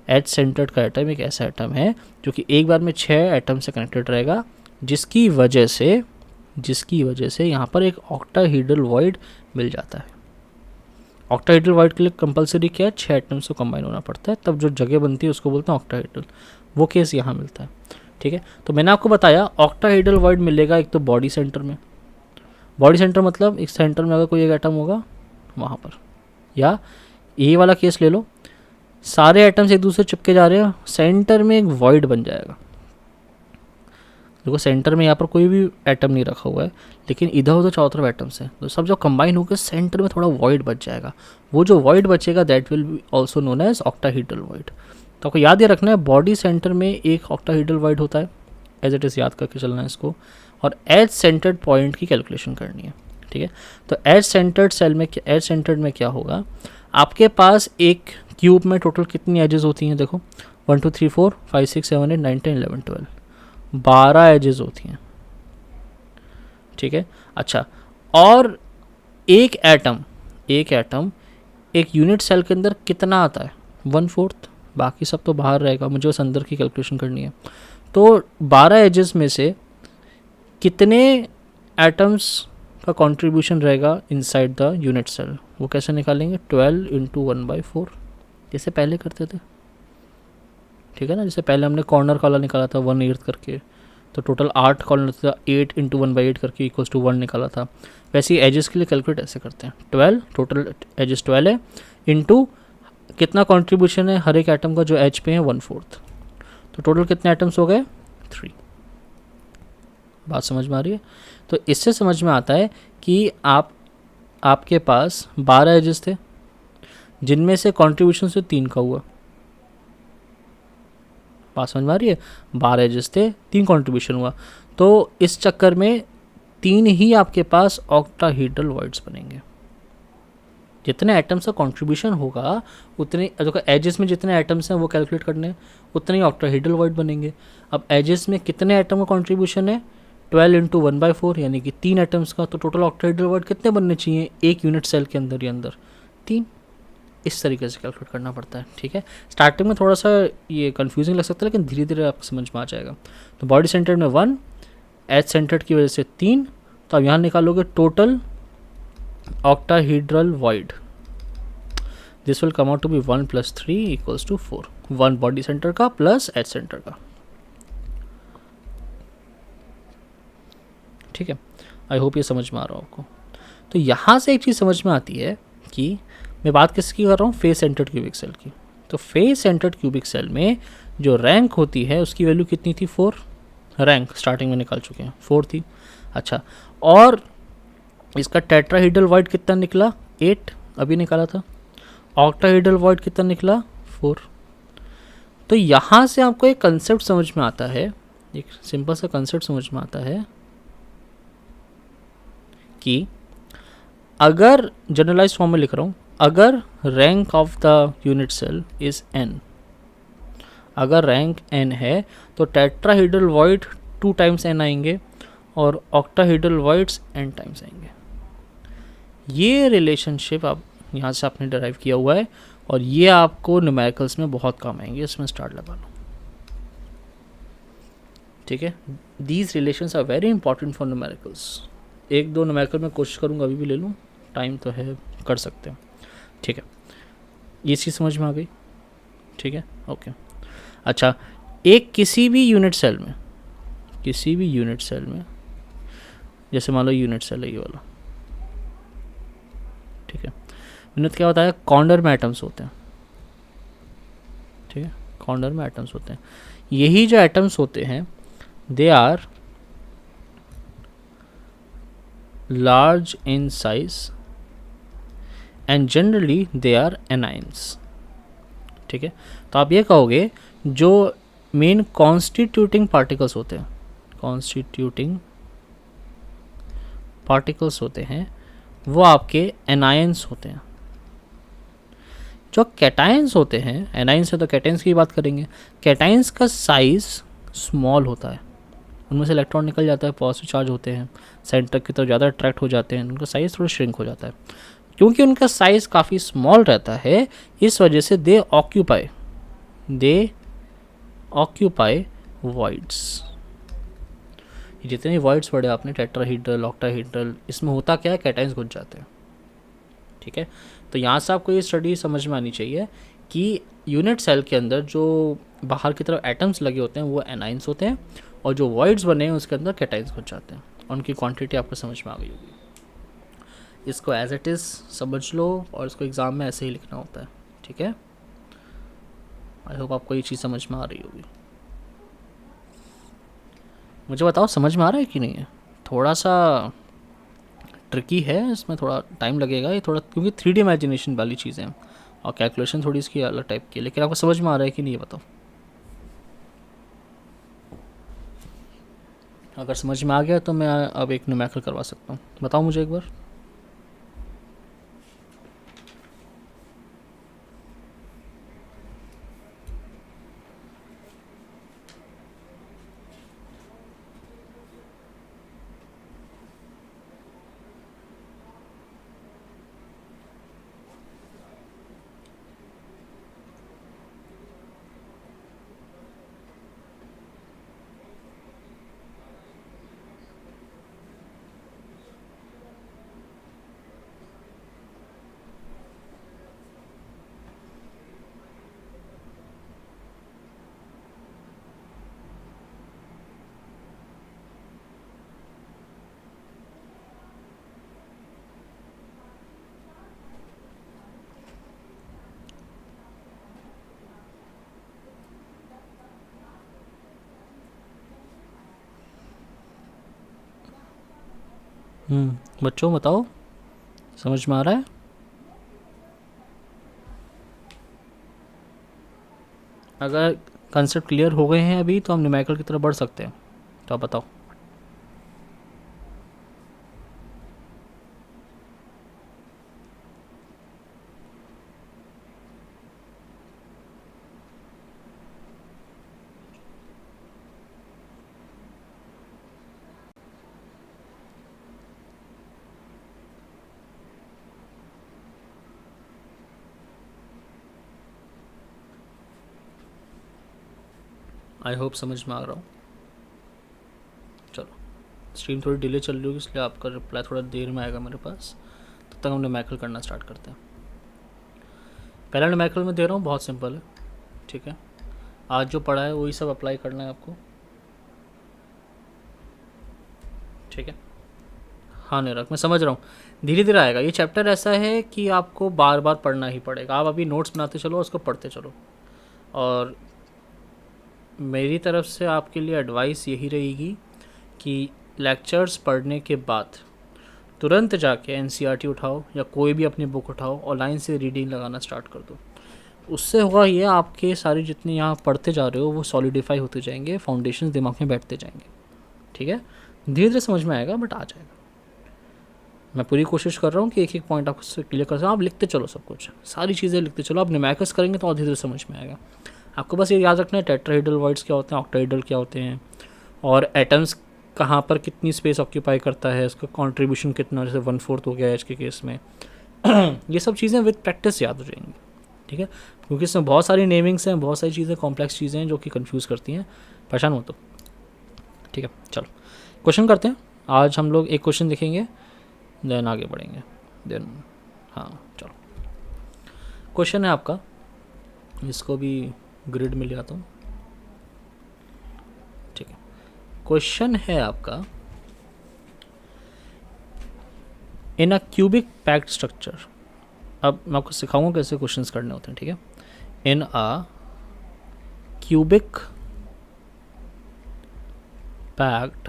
A: एज सेंटर्ड का एटम एक ऐसा एटम है जो कि एक बार में 6 एटम से कनेक्टेड रहेगा, जिसकी वजह से यहाँ पर एक ऑक्टाहेड्रल वॉइड मिल जाता है। ऑक्टाहेड्रल वॉइड के लिए कंपलसरी क्या है? 6 एटम्स को कंबाइन होना पड़ता है, तब जो जगह बनती है उसको बोलते हैं ऑक्टाहेड्रल। वो केस यहाँ मिलता है। ठीक है, तो मैंने आपको बताया ऑक्टाहेड्रल वॉइड मिलेगा एक तो बॉडी सेंटर में। बॉडी सेंटर मतलब एक सेंटर में अगर कोई एक एटम होगा वहाँ पर, या ये वाला केस ले लो, सारे एटम्स एक दूसरे चिपके जा रहे हैं, सेंटर में एक वॉइड बन जाएगा। देखो सेंटर में यहाँ पर कोई भी एटम नहीं रखा हुआ है, लेकिन इधर उधर चारों तरफ एटम्स हैं, तो सब जो कंबाइन होकर सेंटर में थोड़ा वॉइड बच जाएगा। वो जो वॉइड बचेगा that will be also known as octahedral void. तो आपको याद ये रखना है, बॉडी सेंटर में एक ऑक्टाहेड्रल वॉइड होता है, एज इट इज़ याद करके चलना है इसको, और एज सेंटर्ड पॉइंट की कैलकुलेशन करनी है। ठीक है, तो एज सेंटर्ड सेल में, एज सेंटर्ड में क्या होगा, आपके पास एक क्यूब में टोटल कितनी एजेस होती हैं? देखो 1 2 3 4 5 6 7 8 9 10 11 12, 12 एजेस होती हैं। ठीक है, अच्छा, और एक एटम एक यूनिट सेल के अंदर कितना आता है? 1/4। बाकी सब तो बाहर रहेगा, मुझे बस अंदर की कैलकुलेशन करनी है। तो 12 एजेस में से कितने एटम्स का कंट्रीब्यूशन रहेगा इनसाइड द यूनिट सेल? वो कैसे निकालेंगे? 12 × 1/4, जैसे पहले करते थे। ठीक है ना, जैसे पहले हमने कॉर्नर का वाला निकाला था 1/8 करके, तो टोटल 8 कॉर्नर था, 8 × 1/8 करके इक्वल्स टू 1 निकाला था। वैसे ही एजेस के लिए कैलकुलेट ऐसे करते हैं, 12 टोटल एजेस 12 है, इंटू कितना कंट्रीब्यूशन है हर एक एटम का जो एज पे है 1/4, तो टोटल कितने एटम्स हो गए? 3। बात समझ में आ रही है? तो इससे समझ में आता है कि आपके पास 12 एजेस थे, जिनमें से कंट्रीब्यूशन से 3 का हुआ। बात समझ में आ रही है? 12 एजेस थे, 3 कंट्रीब्यूशन हुआ, तो इस चक्कर में 3 ही आपके पास ऑक्टाहेड्रल वॉइड्स बनेंगे। जितने एटम्स का कंट्रीब्यूशन होगा उतने, देखो एजेस में जितने एटम्स हैं वो कैलकुलेट करने हैं, उतने ही ऑक्टाहेड्रल वॉइड बनेंगे। अब एजेस में कितने एटम का कंट्रीब्यूशन है? 12 × 1/4, यानी कि 3 एटम्स का, तो टोटल ऑक्टाहेड्रल वॉइड कितने बनने चाहिए एक यूनिट सेल के अंदर ही अंदर? 3। इस तरीके से कैलकुलेट करना पड़ता है। ठीक है, स्टार्टिंग में थोड़ा सा ये कंफ्यूजिंग लग सकता है, लेकिन धीरे धीरे आपको समझ में आ जाएगा। तो बॉडी सेंटर्ड में 1, एज सेंटर्ड की वजह से 3, तो अब यहाँ निकालोगे total octahedral void. This will come out to be 1 + 3 = 4. 1 body centre का प्लस एच सेंटर का। ठीक है, आई होप ये समझ में आ रहा हो आपको। तो यहाँ से एक चीज़ समझ में आती है कि मैं बात किसकी कर रहा हूँ? फेस सेंटर्ड क्यूबिक सेल की। तो फेस सेंटर्ड क्यूबिक सेल में जो रैंक होती है उसकी वैल्यू कितनी थी, 4। रैंक स्टार्टिंग में निकाल चुके हैं, 4 थी। अच्छा, और इसका टेट्राहीड्रल वॉइड कितना निकला, 8 अभी निकाला था। ऑक्टाहीड्रल वॉइड कितना निकला, 4। तो यहाँ से आपको एक कंसेप्ट समझ में आता है, एक सिंपल सा कंसेप्ट समझ में आता है कि अगर जनरलाइज फॉर्म में लिख रहा हूँ, अगर rank of the unit cell is n, अगर रैंक n है तो टेट्राहीड्रल वॉइड 2 टाइम्स n आएंगे और ऑक्टाहीड्रल वॉइड्स n टाइम्स आएंगे। ये रिलेशनशिप आप यहाँ से आपने डराइव किया हुआ है और ये आपको न्यूमेरिकल्स में बहुत काम आएंगे, इसमें स्टार लगा लो, ठीक है। These relations are very important for numericals. एक दो न्यूमेरिकल में कोशिश करूँगा, अभी भी ले लूँ, टाइम तो है, कर सकते हैं, ठीक है। ये चीज़ समझ में आ गई, ठीक है, ओके। अच्छा, एक किसी भी यूनिट सेल में, किसी भी यूनिट सेल में, जैसे मान लो यूनिट सेल है ये वाला, ठीक है। मैंने क्या बताया, कॉर्नर में एटम्स होते हैं, ठीक है, कॉर्नर में एटम्स होते हैं। यही जो एटम्स होते हैं they are large in size and generally they are anions, ठीक है। तो आप ये कहोगे जो मेन कॉन्स्टिट्यूटिंग पार्टिकल्स होते हैं, कॉन्स्टिट्यूटिंग पार्टिकल्स होते हैं वो आपके एनायंस होते हैं। जो कैटायंस होते हैं, एनायंस से तो कैटायंस की बात करेंगे, कैटायंस का साइज स्मॉल होता है, उनमें से इलेक्ट्रॉन निकल जाता है, पॉजिटिव चार्ज होते हैं, सेंटर की तरफ ज़्यादा अट्रैक्ट हो जाते हैं, उनका साइज़ थोड़ा श्रिंक हो जाता है। क्योंकि उनका साइज़ काफ़ी स्मॉल रहता है, इस वजह से दे ऑक्यूपाई वॉइड्स। जितने भी वॉइड्स पढ़े आपने, टेट्राहीड्रल, ऑक्टाहीड्रल, इसमें होता क्या है, कैटायंस घुस जाते हैं, ठीक है। तो यहाँ से आपको ये स्टडी समझ में आनी चाहिए कि यूनिट सेल के अंदर जो बाहर की तरफ एटम्स लगे होते हैं वो एनाइंस होते हैं और जो वॉइड्स बने हैं उसके अंदर कैटायंस घुस जाते हैं। उनकी क्वांटिटी आपको समझ में आ गई होगी। इसको एज इट इज़ समझ लो और इसको एग्ज़ाम में ऐसे ही लिखना होता है, ठीक है। आई होप आपको ये चीज़ समझ में आ रही होगी। मुझे बताओ समझ में आ रहा है कि नहीं है। थोड़ा सा ट्रिकी है, इसमें थोड़ा टाइम लगेगा, ये थोड़ा, क्योंकि 3D इमेजिनेशन वाली चीज़ें हैं और कैलकुलेशन थोड़ी इसकी अलग टाइप की है, लेकिन आपको समझ में आ रहा है कि नहीं, ये बताओ। अगर समझ में आ गया तो मैं अब एक न्यूमेरिकल करवा सकता हूँ, बताओ मुझे एक बार। बच्चों बताओ, समझ में आ रहा है। अगर कंसेप्ट क्लियर हो गए हैं अभी तो हम न्यूमेरिकल की तरफ बढ़ सकते हैं, तो आप बताओ। आई होप समझ में आ रहा हूँ। चलो, स्ट्रीम थोड़ी डिले चल रही होगी इसलिए आपका रिप्लाई थोड़ा देर में आएगा मेरे पास, तब तक हम न्यूमेरिकल करना स्टार्ट करते हैं। पहला न्यूमेरिकल मैं दे रहा हूँ, बहुत सिंपल है, ठीक है। आज जो पढ़ा है वही सब अप्लाई करना है आपको, ठीक है। हाँ निरक, मैं समझ रहा हूँ, धीरे धीरे आएगा। ये चैप्टर ऐसा है कि आपको बार बार पढ़ना ही पड़ेगा। आप अभी नोट्स बनाते चलो, उसको पढ़ते चलो। और मेरी तरफ से आपके लिए एडवाइस यही रहेगी कि लेक्चर्स पढ़ने के बाद तुरंत जाके एनसीईआरटी उठाओ या कोई भी अपनी बुक उठाओ और लाइन से रीडिंग लगाना स्टार्ट कर दो। उससे होगा ये, आपके सारे जितने यहाँ पढ़ते जा रहे हो वो सॉलिडिफाई होते जाएंगे, फाउंडेशन दिमाग में बैठते जाएंगे। ठीक है, धीरे धीरे समझ में आएगा, बट आ जाएगा। मैं पूरी कोशिश कर रहा हूँ कि एक एक पॉइंट आपको क्लियर कर सकूँ। आप लिखते चलो, सब कुछ सारी चीज़ें लिखते चलो। आप न्यूमेरिकल्स करेंगे तो और धीरे धीरे समझ में आएगा। आपको बस ये याद रखना है टेट्राहेड्रल वर्ड्स क्या होते हैं, ऑक्टाहेड्रल क्या होते हैं, और एटम्स कहाँ पर कितनी स्पेस ऑक्यूपाई करता है, उसका कंट्रीब्यूशन कितना, जैसे 1/4 हो गया एच के केस में। ये सब चीज़ें विद प्रैक्टिस याद हो जाएंगी। ठीक है, क्योंकि इसमें बहुत सारी नेमिंग्स हैं, बहुत सारी चीज़ें, कॉम्प्लेक्स चीज़ें हैं जो कि कंफ्यूज करती हैं। परेशान हो तो ठीक है। चलो क्वेश्चन करते हैं। आज हम लोग एक क्वेश्चन देखेंगे, देन आगे बढ़ेंगे। देन हाँ चलो, क्वेश्चन है आपका, इसको भी ग्रिड में ले आता हूँ। ठीक है, क्वेश्चन है आपका, इन अ क्यूबिक पैक्ड स्ट्रक्चर। अब मैं आपको सिखाऊंगा कैसे क्वेश्चंस करने होते हैं। ठीक है, in a cubic packed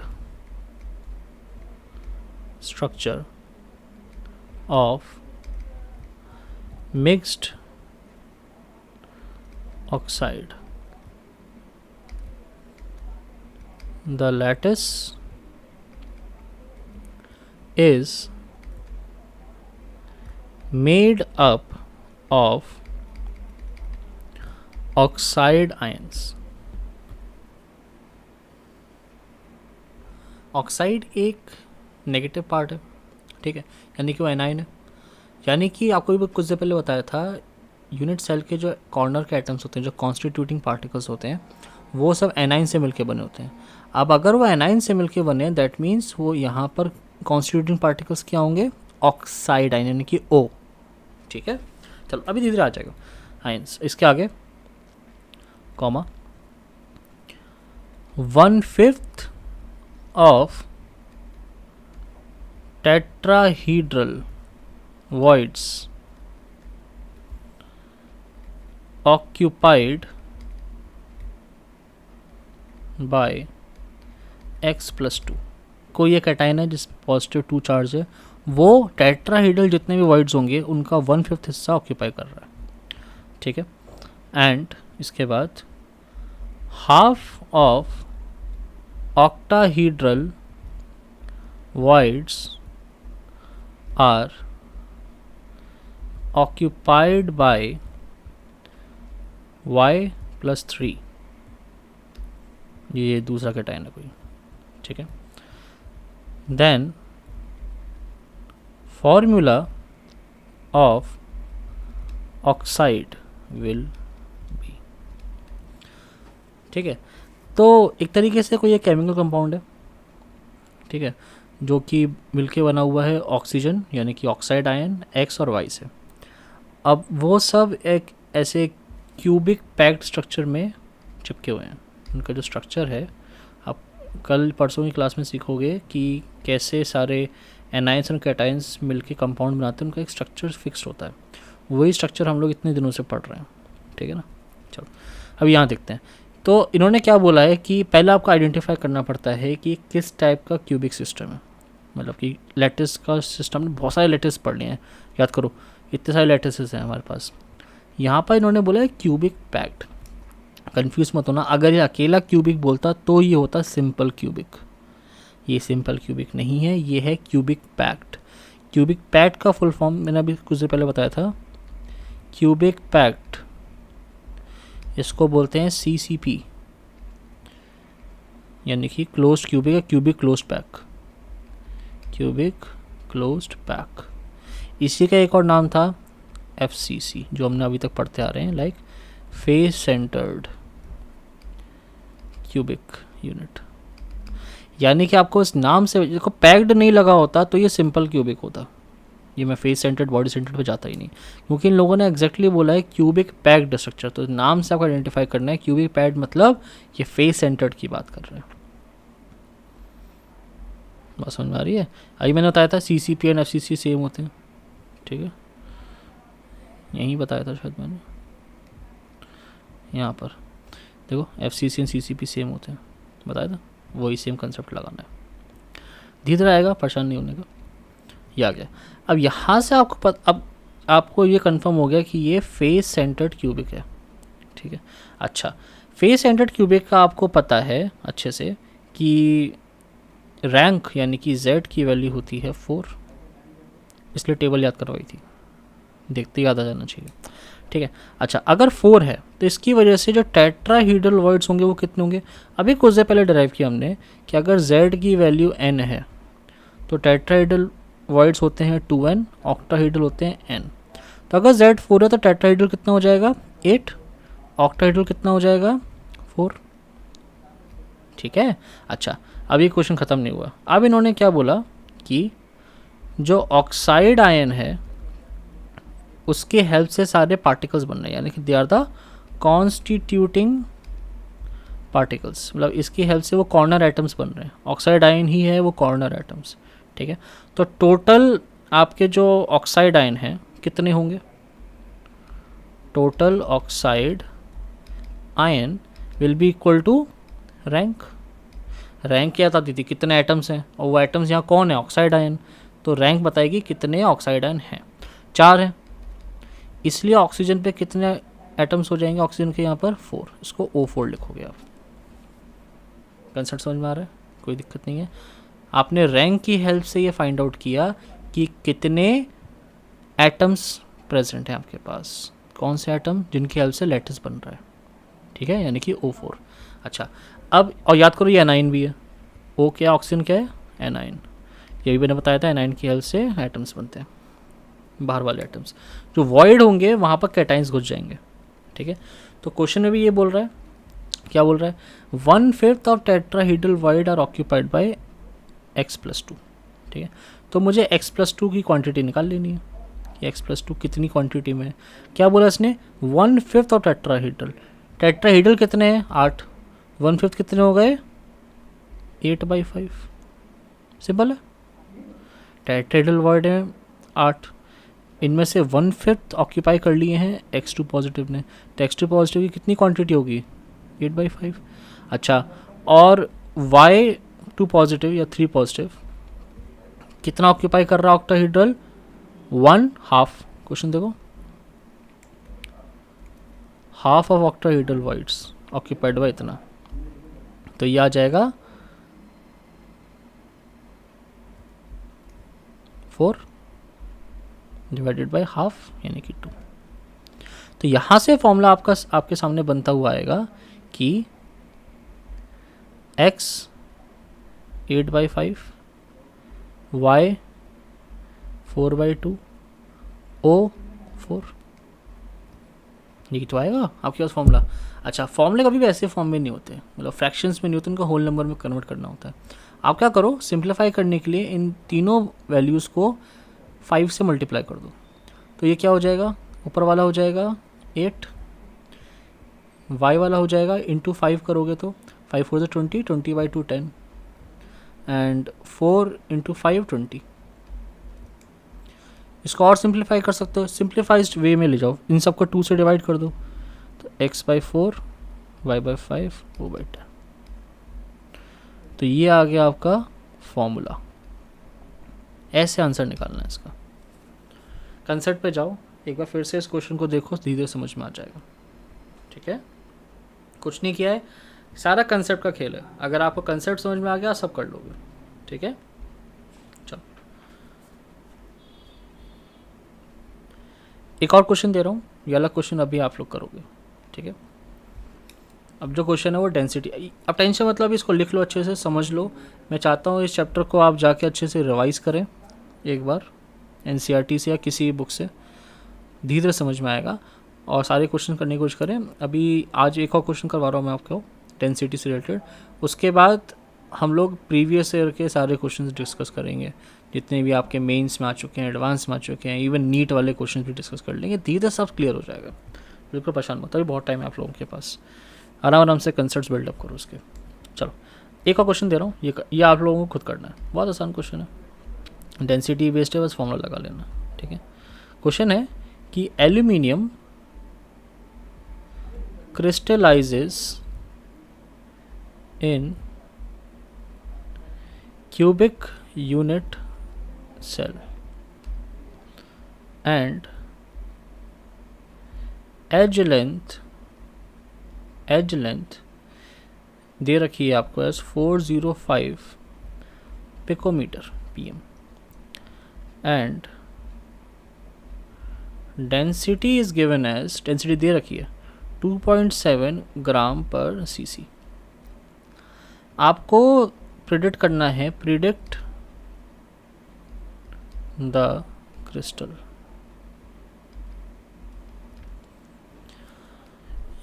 A: structure of mixed oxide, the lattice is made up of oxide ions। Oxide एक नेगेटिव पार्ट है। ठीक है, यानी कि वो एनाइन है। यानी कि आपको भी कुछ देर पहले बताया था, यूनिट सेल के जो कॉर्नर के एटम्स होते हैं, जो कॉन्स्टिट्यूटिंग पार्टिकल्स होते हैं, वो सब एनाइन से मिलके बने होते हैं। अब अगर वो एनाइन से मिलके बने, दैट मीन्स वो यहाँ पर कॉन्स्टिट्यूटिंग पार्टिकल्स क्या होंगे, ऑक्साइड आयन, यानी कि ओ। ठीक है, चलो अभी धीरे धीरे आ जाएगा आयन्स। इसके आगे comma 1/5 of tetrahedral voids occupied by x+2। कोई एक कैटायन है जिस पॉजिटिव 2 चार्ज है, वो टेट्राहेड्रल जितने भी वॉइड्स होंगे उनका 1/5 हिस्सा ऑक्यूपाई कर रहा है। ठीक है, एंड इसके बाद half of octahedral voids are occupied by y+3। ये दूसरा कैटायन है कोई। ठीक है, then formula of oxide will be. ठीक है, तो एक तरीके से कोई एक केमिकल कंपाउंड है। ठीक है, जो कि मिलके बना हुआ है ऑक्सीजन, यानी कि ऑक्साइड आयन, एक्स और वाई से। अब वो सब एक ऐसे क्यूबिक पैक्ड स्ट्रक्चर में चिपके हुए हैं। उनका जो स्ट्रक्चर है, आप कल परसों की क्लास में सीखोगे कि कैसे सारे एनाइंस और कैटाइंस मिलके कंपाउंड बनाते हैं, उनका एक स्ट्रक्चर फिक्स होता है। वही स्ट्रक्चर हम लोग इतने दिनों से पढ़ रहे हैं। ठीक है ना, चलो अब यहाँ देखते हैं। तो इन्होंने क्या बोला है कि पहले आपको आइडेंटिफाई करना पड़ता है कि किस टाइप का क्यूबिक सिस्टम है। मतलब कि लैटिस का सिस्टम, बहुत सारे लैटिस पढ़ लिए हैं, याद करो इतने सारे लैटिसेस हैं हमारे पास। यहाँ पर इन्होंने बोला है क्यूबिक पैक्ड। कंफ्यूज मत होना, अगर ये अकेला क्यूबिक बोलता तो ये होता सिंपल क्यूबिक। ये सिंपल क्यूबिक नहीं है, ये है क्यूबिक पैक्ड। क्यूबिक पैक्ड का फुल फॉर्म मैंने अभी कुछ देर पहले बताया था, क्यूबिक पैक्ड, इसको बोलते हैं CCP, यानी कि क्लोज्ड क्यूबिक या cubic closed pack. Cubic closed pack. इसी का एक और नाम था FCC, जो हमने अभी तक पढ़ते आ रहे हैं, like face centred cubic unit. यानी कि आपको इस नाम से देखो, पैक्ड नहीं लगा होता तो ये सिंपल क्यूबिक होता। ये मैं फेस सेंटर्ड बॉडी सेंटर्ड पे जाता ही नहीं, क्योंकि इन लोगों ने एग्जैक्टली बोला है क्यूबिक पैक्ड स्ट्रक्चर। तो नाम से आपको आइडेंटिफाई करना है क्यूबिक पैक्ड मतलब ये फेस सेंटर्ड की बात कर रहे हैं। बात समझ में आ रही है? अभी मैंने बताया था CCP एंड FCC सेम होते हैं, ठीक है, यहीं बताया था शायद मैंने, यहाँ पर देखो FCC एंड CCP सेम होते हैं, बताया था, वही सेम कंसेप्ट लगाना है, धीरे धीरे आएगा, परेशान नहीं होने का। ये आ गया। अब यहाँ से आपको अब आपको ये कंफर्म हो गया कि ये फेस सेंटर्ड क्यूबिक है, ठीक है। अच्छा, फेस सेंटर्ड क्यूबिक का आपको पता है अच्छे से कि रैंक यानी कि Z की वैल्यू होती है 4, इसलिए टेबल याद करवाई थी, देखते याद आ जाना चाहिए, ठीक है। अच्छा, अगर 4 है तो इसकी वजह से जो टेट्राहीड्रल वर्ड्स होंगे वो कितने होंगे? अभी कुछ देर पहले डिराइव किया हमने कि अगर Z की वैल्यू n है तो टेट्राहीड्रल वर्ड्स होते हैं 2n, ऑक्टाहीड्रल होते हैं n। तो अगर Z 4 है तो टेट्राहीड्रल कितना हो जाएगा? 8, ऑक्टाहीड्रल कितना हो जाएगा? 4, ठीक है। अच्छा, अब ये क्वेश्चन ख़त्म नहीं हुआ। अब इन्होंने क्या बोला कि जो ऑक्साइड आयन है उसके हेल्प से सारे पार्टिकल्स बन रहे हैं, यानी कि they are the constituting particles, मतलब इसकी हेल्प से वो कॉर्नर एटम्स बन रहे हैं। ऑक्साइड आयन ही है वो कॉर्नर एटम्स, ठीक है। तो टोटल आपके जो ऑक्साइड आयन हैं कितने होंगे? Total oxide ion will be equal to rank. Rank क्या बताती थी? कितने एटम्स हैं, और वो एटम्स यहाँ कौन है? Oxide ion. तो रैंक बताएगी कितने ऑक्साइड आयन हैं। 4 है, इसलिए ऑक्सीजन पे कितने एटम्स हो जाएंगे? ऑक्सीजन के यहाँ पर 4, इसको O4 लिखोगे आप। कंसेप्ट समझ में आ रहा है? कोई दिक्कत नहीं है। आपने रैंक की हेल्प से ये फाइंड आउट किया कि कितने एटम्स प्रेजेंट हैं आपके पास, कौन से एटम जिनकी हेल्प से लैटिस बन रहा है, ठीक है, यानी कि O4। अच्छा, अब और याद करो ये एनाइन भी है। O क्या, ऑक्सीजन क्या है? एनाइन। ये भी मैंने बताया था, एनाइन की हेल्प से एटम्स बनते हैं, बाहर वाले एटम्स। जो वॉइड होंगे वहाँ पर कैटाइंस घुस जाएंगे, ठीक है। तो क्वेश्चन में भी ये बोल रहा है, क्या बोल रहा है? 1/5 of tetrahedral void are occupied by X+2, ठीक है। तो मुझे X+2 की क्वांटिटी निकाल लेनी है कि X+2 कितनी क्वांटिटी में है। क्या बोला इसने? 1/5 ऑफ टेट्राहीड्रल। टेट्राहीड्रल कितने हैं? 8, 1/5 कितने हो गए? 8/5। सिंपल है। टेट्राहीड्रल वॉइड है 8, इनमें से 1/5 ऑक्यूपाई कर लिए हैं X2 पॉजिटिव ने, तो X2 पॉजिटिव की कितनी क्वांटिटी होगी? 8/5। अच्छा, और Y2 पॉजिटिव या 3 पॉजिटिव कितना ऑक्यूपाई कर रहा है ऑक्टाहीड्रल? 1/2। क्वेश्चन देखो, half of octahedral voids occupied by इतना, तो ये आ जाएगा 4 डिवाइडेड बाय हाफ यानी कि 2। तो यहाँ से फॉर्मूला आपके सामने बनता हुआ आएगा कि X 8/5, Y 4/2, O 4। ये तो आएगा आपके पास फॉर्मूला। अच्छा, फॉर्मूले कभी भी ऐसे फॉर्म में नहीं होते, मतलब फ्रैक्शंस में नहीं होते, उनको होल नंबर में कन्वर्ट करना होता है। आप क्या करो, सिंप्लीफाई करने के लिए इन तीनों वैल्यूज़ को 5 से मल्टीप्लाई कर दो, तो ये क्या हो जाएगा? ऊपर वाला हो जाएगा 8, y वाला हो जाएगा इंटू 5 करोगे तो 5 4 20, 20/2 10, एंड 4 इंटू 5 20। इसको और सिंप्लीफाई कर सकते हो, सिंप्लीफाइज्ड वे में ले जाओ, इन सबको 2 से डिवाइड कर दो, तो x/4, y/5, O/10। तो ये आ गया आपका फॉर्मूला। ऐसे आंसर निकालना है इसका। कंसेप्ट पे जाओ, एक बार फिर से इस क्वेश्चन को देखो, धीरे समझ में आ जाएगा, ठीक है। कुछ नहीं किया है, सारा कंसेप्ट का खेल है। अगर आपको कंसेप्ट समझ में आ गया सब कर लोगे, ठीक है। चलो एक और क्वेश्चन दे रहा हूँ, ये वाला क्वेश्चन अभी आप लोग करोगे, ठीक है। अब जो क्वेश्चन है वो डेंसिटी। अब टेंशन मतलब इसको लिख लो, अच्छे से समझ लो। मैं चाहता हूँ इस चैप्टर को आप जाके अच्छे से रिवाइज़ करें एक बार, NCERT से या किसी बुक से, धीरे समझ में आएगा, और सारे क्वेश्चन करने की कोशिश करें। अभी आज एक और क्वेश्चन करवा रहा हूँ मैं आपको डेंसिटी से रिलेटेड, उसके बाद हम लोग प्रीवियस ईयर के सारे क्वेश्चन डिस्कस करेंगे, जितने भी आपके मेंस में आ चुके हैं, एडवांस में आ चुके हैं, इवन नीट वाले क्वेश्चन भी डिस्कस कर लेंगे। धीरे सब क्लियर हो जाएगा, बिल्कुल परेशान मत, अभी बहुत टाइम है आप लोगों के पास। आराम आराम से कंसेप्ट्स बिल्डअप करो उसके। चलो एक और क्वेश्चन दे रहा हूँ, ये आप लोगों को खुद करना है, बहुत आसान क्वेश्चन है, डेंसिटी बेस्ड है, बस फॉर्मूला लगा लेना, ठीक है। क्वेश्चन है कि aluminium crystallizes in cubic unit cell and edge length दे रखी है आपको edge 405 picometre PM and density is given as, density दे रखी है 2.7 ग्राम पर सीसी। आपको प्रिडिक्ट करना है, प्रिडिक्ट द क्रिस्टल।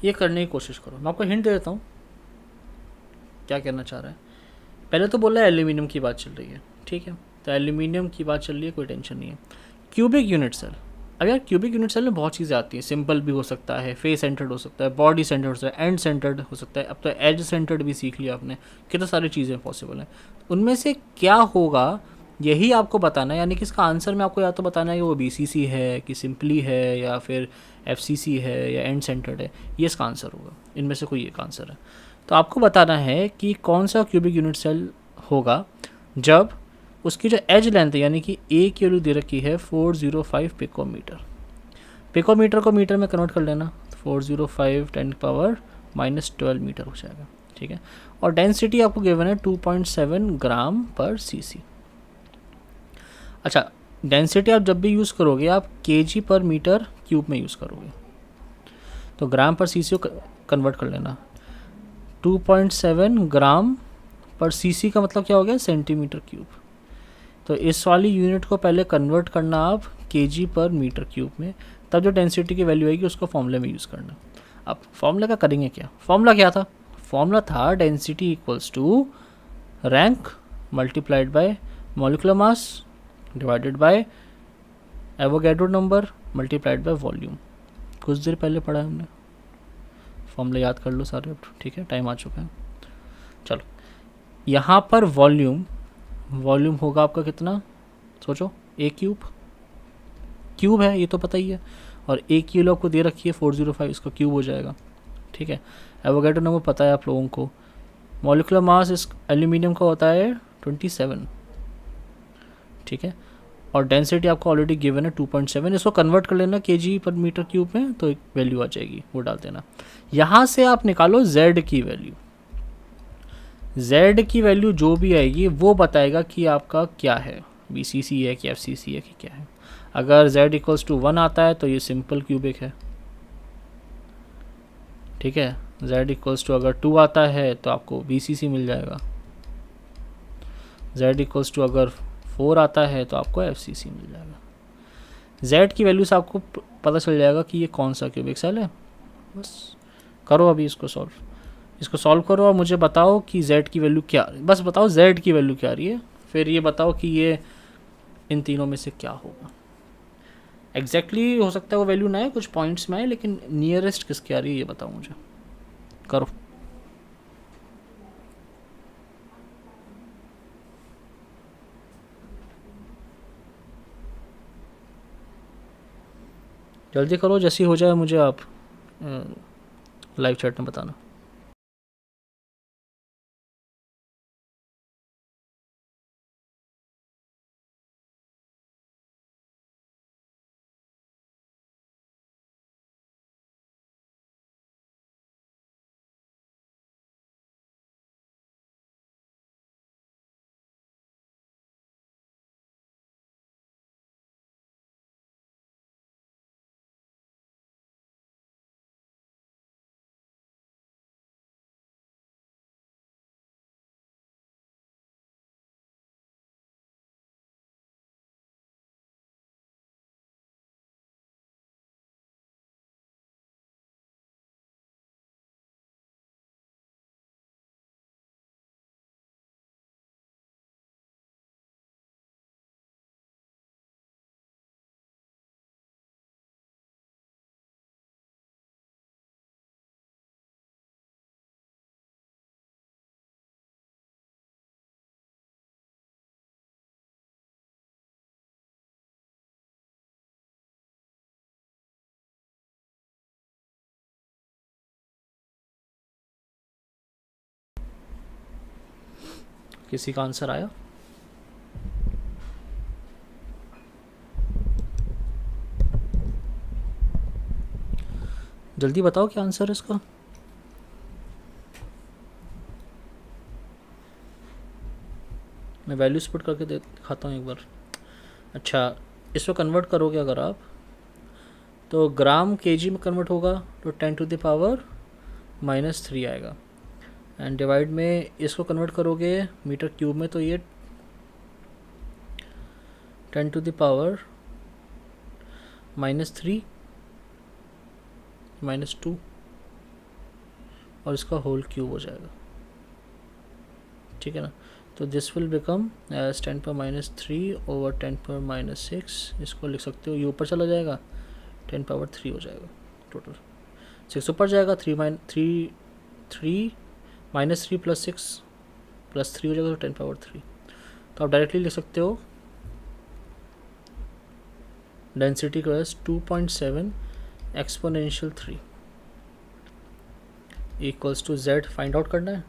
A: ये करने की कोशिश करो, मैं आपको हिंट दे देता हूँ क्या कहना चाह रहा है। पहले तो बोला एल्यूमिनियम की बात चल रही है, ठीक है, तो एल्यूमिनियम की बात चल रही है, कोई टेंशन नहीं है। क्यूबिक यूनिट सेल, अब यार क्यूबिक यूनिट सेल में बहुत चीज़ें आती हैं, सिंपल भी हो सकता है, फेस सेंटर्ड हो सकता है, बॉडी सेंटर्ड हो सकता है, एंड सेंटर्ड हो सकता है, अब तो एज सेंटर्ड भी सीख लिया आपने, कितनी सारी चीज़ें पॉसिबल हैं। उनमें से क्या होगा यही आपको बताना है, यानी कि इसका आंसर में आपको या तो बताना है कि वो BCC है कि सिंपली है या फिर FCC है या एंड सेंटर्ड है, ये इसका आंसर होगा, इनमें से कोई एक आंसर है। तो आपको बताना है कि कौन सा क्यूबिक यूनिट सेल होगा जब उसकी जो एज लेंथ है, यानी कि ए की वैल्यू दे रखी है 405 पिकोमीटर। पिकोमीटर को मीटर में कन्वर्ट कर लेना, 405 10⁻12 मीटर हो जाएगा, ठीक है। और डेंसिटी आपको गिवन है 2.7 ग्राम पर सीसी। अच्छा, डेंसिटी आप जब भी यूज़ करोगे आप केजी पर मीटर क्यूब में यूज़ करोगे, तो ग्राम पर सीसी को कन्वर्ट कर लेना। 2.7 ग्राम पर सीसी का मतलब क्या हो गया, सेंटीमीटर क्यूब। तो इस वाली यूनिट को पहले कन्वर्ट करना आप केजी पर मीटर क्यूब में, तब जो डेंसिटी की वैल्यू आएगी उसको फॉर्मूले में यूज़ करना। अब फॉर्मूला का करेंगे क्या, फॉर्मूला क्या था, फॉर्मूला था density equals to rank multiplied by molecular mass divided by Avogadro number multiplied by volume. कुछ देर पहले पढ़ा है हमने, फॉर्मूला याद कर लो सारे अब, ठीक है, टाइम आ चुका है। चलो, यहाँ पर वॉल्यूम होगा आपका कितना, सोचो, ए क्यूब है, ये तो पता ही है, और ए किलो आपको दे रखी है 405, इसका क्यूब हो जाएगा, ठीक है। एवोगैड्रो नंबर पता है आप लोगों को। मॉलिक्यूलर मास इस एल्यूमिनियम का होता है 27, ठीक है। और डेंसिटी आपको ऑलरेडी गिवन है 2.7, इसको कन्वर्ट कर लेना केजी पर मीटर क्यूब में, तो एक वैल्यू आ जाएगी, वो डाल देना। यहाँ से आप निकालो जेड की वैल्यू, जेड की वैल्यू जो भी आएगी वो बताएगा कि आपका क्या है, BCC है कि FCC है कि क्या है। अगर z इक्वल्स टू 1 आता है तो ये सिंपल क्यूबिक है, ठीक है। z इक्वल्स टू अगर 2 आता है तो आपको BCC मिल जाएगा, z इक्वल्स टू अगर 4 आता है तो आपको FCC मिल जाएगा। z की वैल्यू से आपको पता चल जाएगा कि ये कौन सा क्यूबिक सेल है। बस करो अभी इसको सॉल्व करो और मुझे बताओ कि z की वैल्यू क्या, बस बताओ z की वैल्यू क्या आ रही है, फिर ये बताओ कि ये इन तीनों में से क्या होगा। एग्जैक्टली हो सकता है वो वैल्यू ना आए, कुछ पॉइंट्स में आए, लेकिन नियरेस्ट किसकी आ रही है ये बताओ मुझे, करो। जल्दी करो, जैसी हो जाए मुझे आप लाइव चैट में बताना। किसी का आंसर आया? जल्दी बताओ क्या आंसर है इसका। मैं वैल्यूज पुट करके दिखाता हूँ एक बार। अच्छा, इसको कन्वर्ट करोगे अगर आप, तो ग्राम केजी में कन्वर्ट होगा तो 10⁻³ आएगा। एंड डिवाइड में इसको कन्वर्ट करोगे मीटर क्यूब में, तो ये 10⁻³ -2 और इसका होल क्यूब हो जाएगा, ठीक है ना। तो this will become as 10⁻³ over 10⁻⁶। इसको लिख सकते हो, ये ऊपर चला जाएगा 10⁻³ हो जाएगा, टोटल 6 ऊपर जाएगा, 3 -3 + 6 + 3 हो जाएगा, तो 10⁻³ तो आप डायरेक्टली लिख सकते हो डेंसिटी का 2.7 exponential 3 equals to Z find out करना है।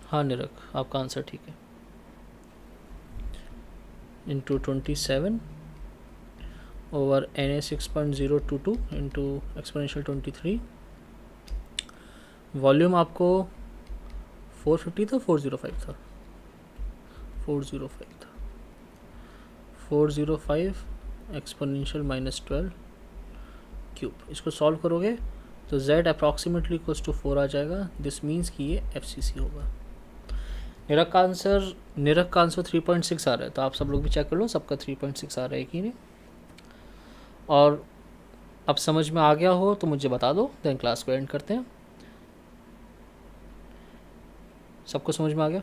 A: हाँ निरक, आपका आंसर ठीक है। Into 27 over Na 6.022 into exponential 23। Volume आपको 450 था, 405 था, 405 था, 405 एक्सपोनेंशियल -12 क्यूब। इसको सॉल्व करोगे तो Z अप्रॉक्सीमेटली इक्वल्स टू 4 आ जाएगा। दिस मीन्स कि ये FCC होगा। निरक का आंसर 3.6 आ रहा है, तो आप सब लोग भी चेक कर लो सबका 3.6 आ रहा है कि नहीं। और अब समझ में आ गया हो तो मुझे बता दो, देन क्लास को एंड करते हैं। सबको समझ में आ गया?